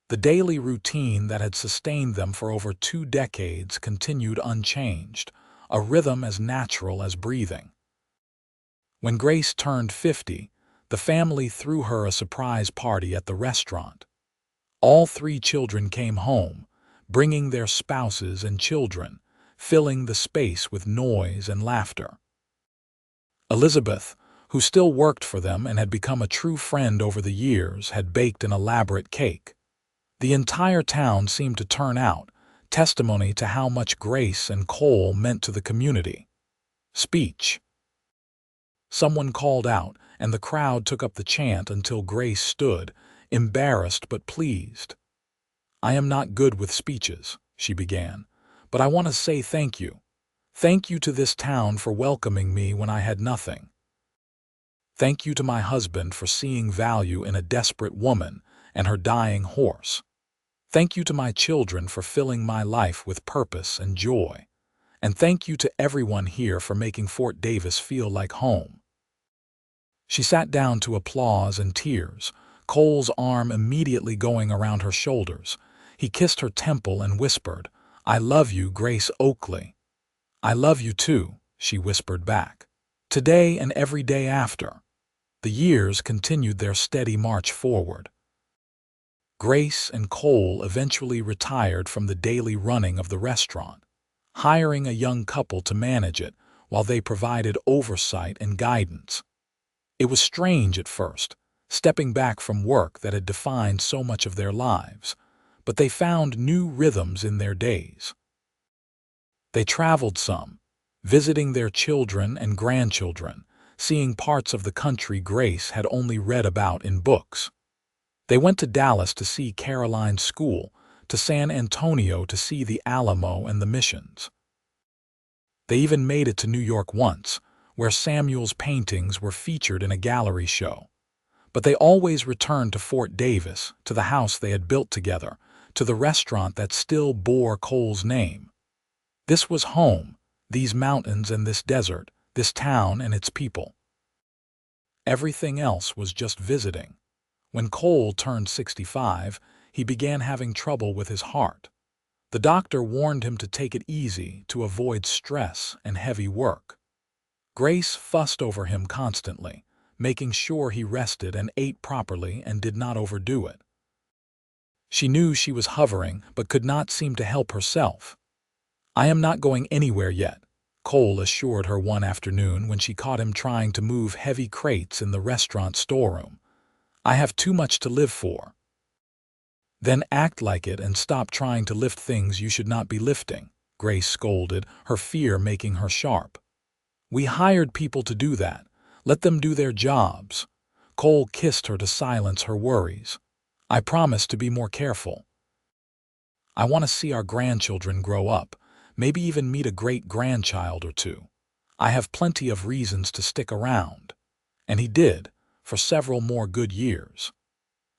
The daily routine that had sustained them for over 2 decades continued unchanged, a rhythm as natural as breathing. When Grace turned 50, the family threw her a surprise party at the restaurant. All 3 children came home, bringing their spouses and children, filling the space with noise and laughter. Elizabeth, who still worked for them and had become a true friend over the years, had baked an elaborate cake. The entire town seemed to turn out, testimony to how much Grace and Cole meant to the community. "Speech." Someone called out, and the crowd took up the chant until Grace stood, embarrassed but pleased. "I am not good with speeches," she began, "but I want to say thank you. Thank you to this town for welcoming me when I had nothing. Thank you to my husband for seeing value in a desperate woman and her dying horse. Thank you to my children for filling my life with purpose and joy. And thank you to everyone here for making Fort Davis feel like home." She sat down to applause and tears, Cole's arm immediately going around her shoulders. He kissed her temple and whispered, "I love you, Grace Oakley." "I love you too," she whispered back. "Today and every day after." The years continued their steady march forward. Grace and Cole eventually retired from the daily running of the restaurant, hiring a young couple to manage it while they provided oversight and guidance. It was strange at first, stepping back from work that had defined so much of their lives, but they found new rhythms in their days. They traveled some, visiting their children and grandchildren, seeing parts of the country Grace had only read about in books. They went to Dallas to see Caroline's school, to San Antonio to see the Alamo and the missions. They even made it to New York once, where Samuel's paintings were featured in a gallery show. But they always returned to Fort Davis, to the house they had built together, to the restaurant that still bore Cole's name. This was home, these mountains and this desert, this town and its people. Everything else was just visiting. When Cole turned 65, he began having trouble with his heart. The doctor warned him to take it easy, to avoid stress and heavy work. Grace fussed over him constantly, making sure he rested and ate properly and did not overdo it. She knew she was hovering, but could not seem to help herself. "I am not going anywhere yet," Cole assured her one afternoon when she caught him trying to move heavy crates in the restaurant storeroom. "I have too much to live for." "Then act like it and stop trying to lift things you should not be lifting," Grace scolded, her fear making her sharp. "We hired people to do that. Let them do their jobs." Cole kissed her to silence her worries. "I promise to be more careful. I want to see our grandchildren grow up, maybe even meet a great-grandchild or two. I have plenty of reasons to stick around." And he did, for several more good years.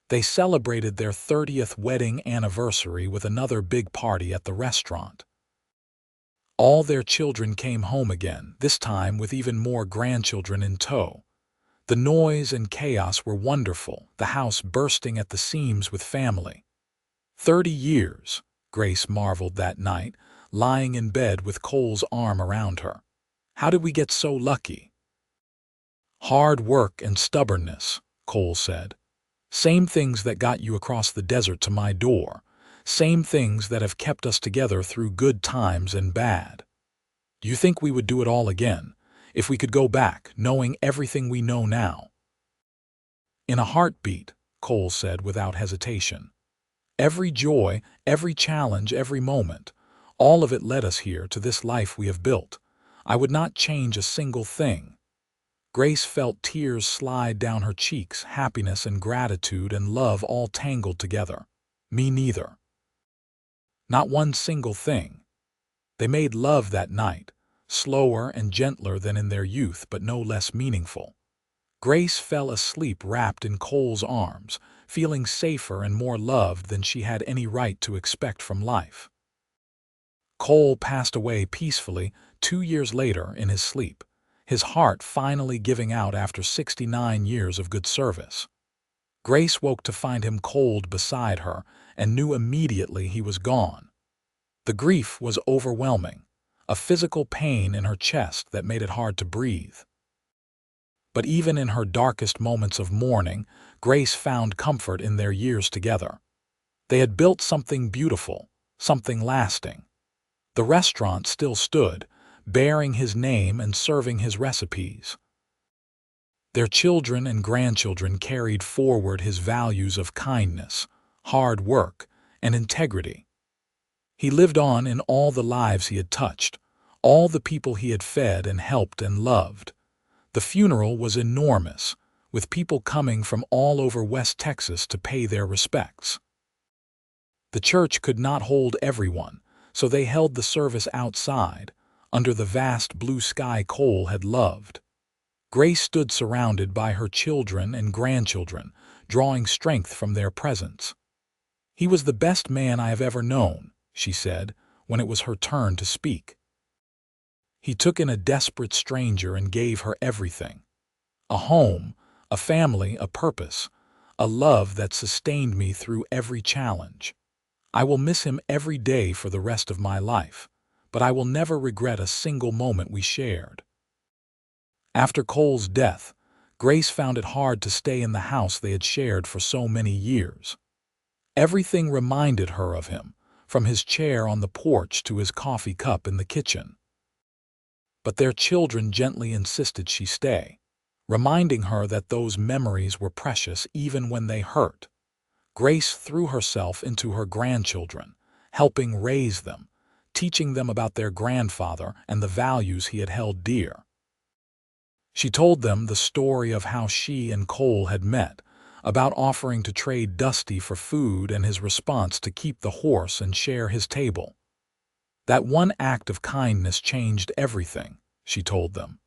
They celebrated their 30th wedding anniversary with another big party at the restaurant. All their children came home again, this time with even more grandchildren in tow. The noise and chaos were wonderful, the house bursting at the seams with family. 30 years, Grace marveled that night, lying in bed with Cole's arm around her. How did we get so lucky? "Hard work and stubbornness," Cole said. "Same things that got you across the desert to my door. Same things that have kept us together through good times and bad. Do you think we would do it all again, if we could go back, knowing everything we know now?" "In a heartbeat," Cole said without hesitation. "Every joy, every challenge, every moment, all of it led us here to this life we have built. I would not change a single thing." Grace felt tears slide down her cheeks, happiness and gratitude and love all tangled together. "Me neither. Not one single thing." They made love that night, slower and gentler than in their youth but no less meaningful. Grace fell asleep wrapped in Cole's arms, feeling safer and more loved than she had any right to expect from life. Cole passed away peacefully 2 years later in his sleep, his heart finally giving out after 69 years of good service. Grace woke to find him cold beside her and knew immediately he was gone. The grief was overwhelming, a physical pain in her chest that made it hard to breathe. But even in her darkest moments of mourning, Grace found comfort in their years together. They had built something beautiful, something lasting. The restaurant still stood, bearing his name and serving his recipes. Their children and grandchildren carried forward his values of kindness, hard work, and integrity. He lived on in all the lives he had touched, all the people he had fed and helped and loved. The funeral was enormous, with people coming from all over West Texas to pay their respects. The church could not hold everyone, so they held the service outside, under the vast blue sky Cole had loved. Grace stood surrounded by her children and grandchildren, drawing strength from their presence. "He was the best man I have ever known," she said, when it was her turn to speak. "He took in a desperate stranger and gave her everything. A home, a family, a purpose, a love that sustained me through every challenge. I will miss him every day for the rest of my life, but I will never regret a single moment we shared." After Cole's death, Grace found it hard to stay in the house they had shared for so many years. Everything reminded her of him, from his chair on the porch to his coffee cup in the kitchen. But their children gently insisted she stay, reminding her that those memories were precious even when they hurt. Grace threw herself into her grandchildren, helping raise them, teaching them about their grandfather and the values he had held dear. She told them the story of how she and Cole had met, about offering to trade Dusty for food and his response to keep the horse and share his table. "That one act of kindness changed everything," she told them.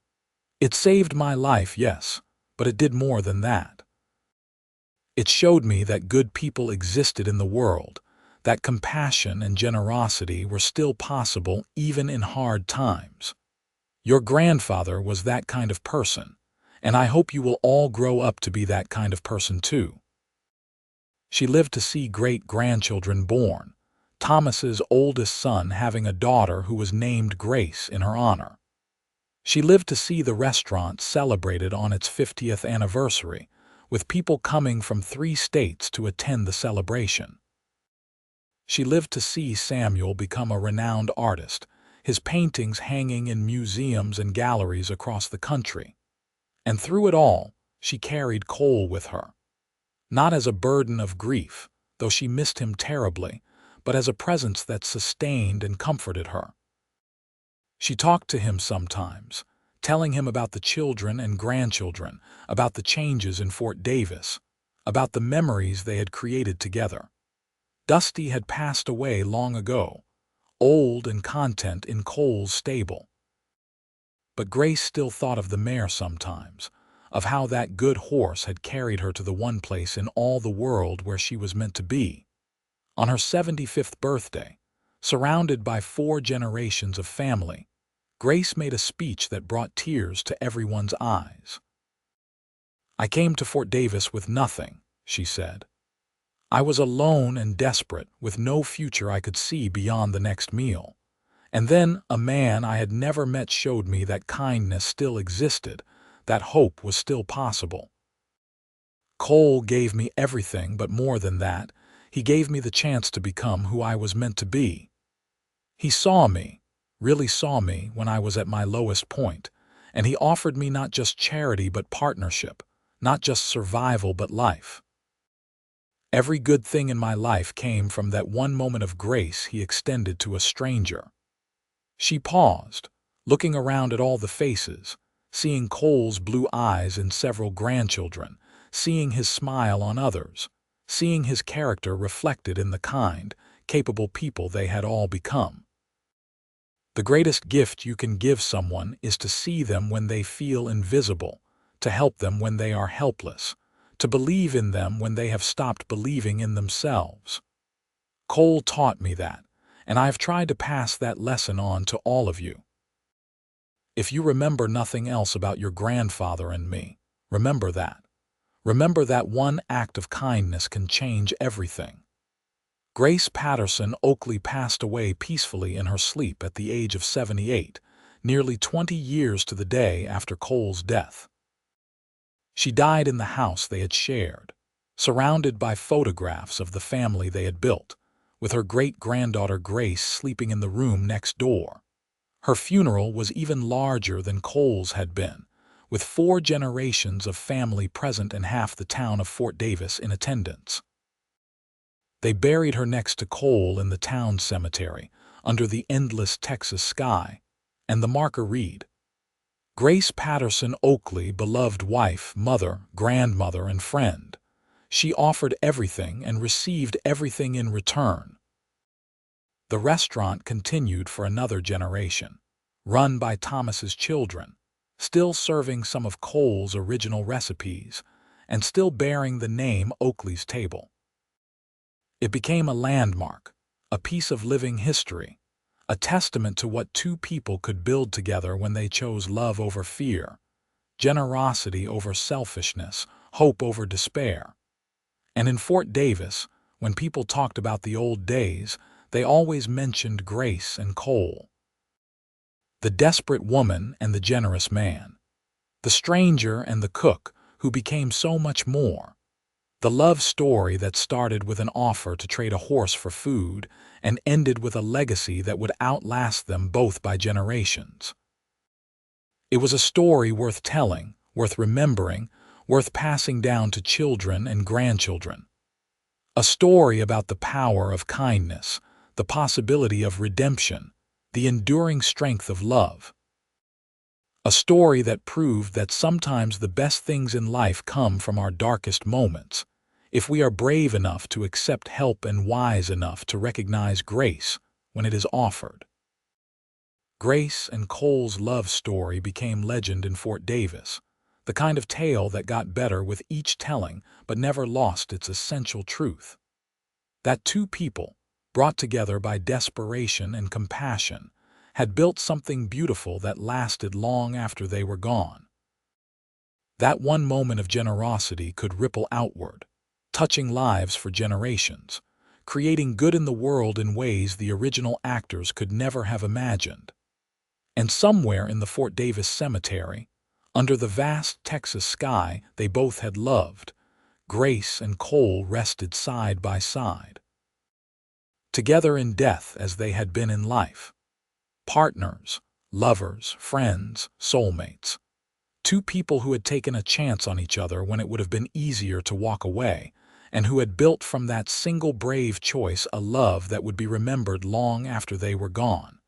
"It saved my life, yes, but it did more than that. It showed me that good people existed in the world, that compassion and generosity were still possible even in hard times. Your grandfather was that kind of person, and I hope you will all grow up to be that kind of person too." She lived to see great-grandchildren born, Thomas's oldest son having a daughter who was named Grace in her honor. She lived to see the restaurant celebrated on its 50th anniversary, with people coming from 3 states to attend the celebration. She lived to see Samuel become a renowned artist, his paintings hanging in museums and galleries across the country. And through it all, she carried Cole with her. Not as a burden of grief, though she missed him terribly, but as a presence that sustained and comforted her. She talked to him sometimes, telling him about the children and grandchildren, about the changes in Fort Davis, about the memories they had created together. Dusty had passed away long ago, old and content in Cole's stable. But Grace still thought of the mare sometimes, of how that good horse had carried her to the one place in all the world where she was meant to be. On her 75th birthday, surrounded by 4 generations of family, Grace made a speech that brought tears to everyone's eyes. "I came to Fort Davis with nothing," she said. "I was alone and desperate, with no future I could see beyond the next meal. And then a man I had never met showed me that kindness still existed, that hope was still possible. Cole gave me everything, but more than that, he gave me the chance to become who I was meant to be. He saw me, really saw me when I was at my lowest point, and he offered me not just charity but partnership, not just survival but life. Every good thing in my life came from that one moment of grace he extended to a stranger." She paused, looking around at all the faces, seeing Cole's blue eyes in several grandchildren, seeing his smile on others, seeing his character reflected in the kind, capable people they had all become. The greatest gift you can give someone is to see them when they feel invisible, to help them when they are helpless, to believe in them when they have stopped believing in themselves. Cole taught me that, and I have tried to pass that lesson on to all of you. If you remember nothing else about your grandfather and me, remember that. Remember that one act of kindness can change everything. Grace Patterson Oakley passed away peacefully in her sleep at the age of 78, nearly 20 years to the day after Cole's death. She died in the house they had shared, surrounded by photographs of the family they had built, with her great-granddaughter Grace sleeping in the room next door. Her funeral was even larger than Cole's had been, with 4 generations of family present and half the town of Fort Davis in attendance. They buried her next to Cole in the town cemetery, under the endless Texas sky, and the marker read, "Grace Patterson Oakley, beloved wife, mother, grandmother, and friend. She offered everything and received everything in return." The restaurant continued for another generation, run by Thomas's children, still serving some of Cole's original recipes, and still bearing the name Oakley's Table. It became a landmark, a piece of living history, a testament to what 2 people could build together when they chose love over fear, generosity over selfishness, hope over despair. And in Fort Davis, when people talked about the old days, they always mentioned Grace and Cole. The desperate woman and the generous man. The stranger and the cook who became so much more. The love story that started with an offer to trade a horse for food and ended with a legacy that would outlast them both by generations. It was a story worth telling, worth remembering, worth passing down to children and grandchildren. A story about the power of kindness, the possibility of redemption, the enduring strength of love. A story that proved that sometimes the best things in life come from our darkest moments, if we are brave enough to accept help and wise enough to recognize grace when it is offered. Grace and Cole's love story became legend in Fort Davis, the kind of tale that got better with each telling but never lost its essential truth. That two people, brought together by desperation and compassion, had built something beautiful that lasted long after they were gone. That one moment of generosity could ripple outward, touching lives for generations, creating good in the world in ways the original actors could never have imagined. And somewhere in the Fort Davis cemetery, under the vast Texas sky they both had loved, Grace and Cole rested side by side, together in death as they had been in life. Partners, lovers, friends, soulmates. Two people who had taken a chance on each other when it would have been easier to walk away, and who had built from that single brave choice a love that would be remembered long after they were gone.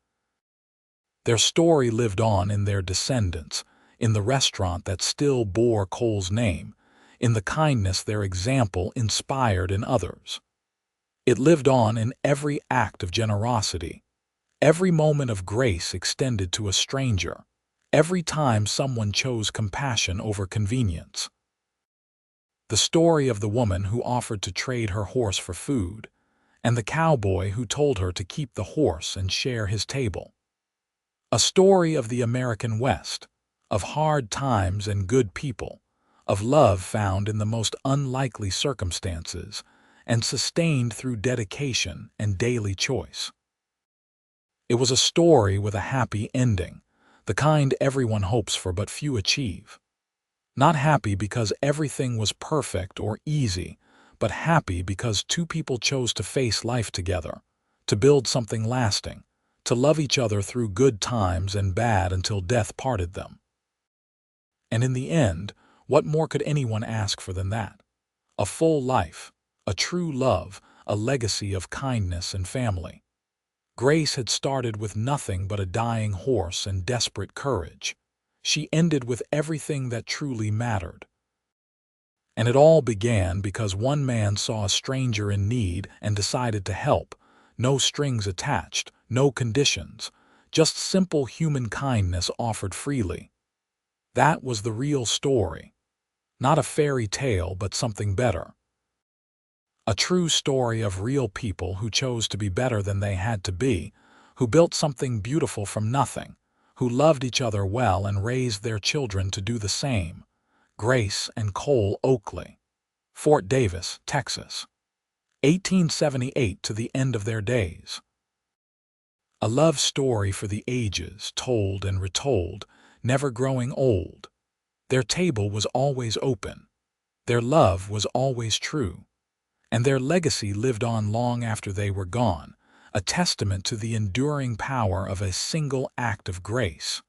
Their story lived on in their descendants, in the restaurant that still bore Cole's name, in the kindness their example inspired in others. It lived on in every act of generosity, every moment of grace extended to a stranger, every time someone chose compassion over convenience. The story of the woman who offered to trade her horse for food, and the cowboy who told her to keep the horse and share his table. A story of the American West, of hard times and good people, of love found in the most unlikely circumstances and sustained through dedication and daily choice. It was a story with a happy ending, the kind everyone hopes for but few achieve. Not happy because everything was perfect or easy, but happy because two people chose to face life together, to build something lasting, to love each other through good times and bad until death parted them. And in the end, what more could anyone ask for than that? A full life, a true love, a legacy of kindness and family. Grace had started with nothing but a dying horse and desperate courage. She ended with everything that truly mattered. And it all began because one man saw a stranger in need and decided to help. No strings attached, no conditions, just simple human kindness offered freely. That was the real story. Not a fairy tale, but something better. A true story of real people who chose to be better than they had to be, who built something beautiful from nothing, who loved each other well and raised their children to do the same. Grace and Cole Oakley. Fort Davis, Texas. 1878 to the end of their days. A love story for the ages, told and retold, never growing old. Their table was always open. Their love was always true. And their legacy lived on long after they were gone, a testament to the enduring power of a single act of grace.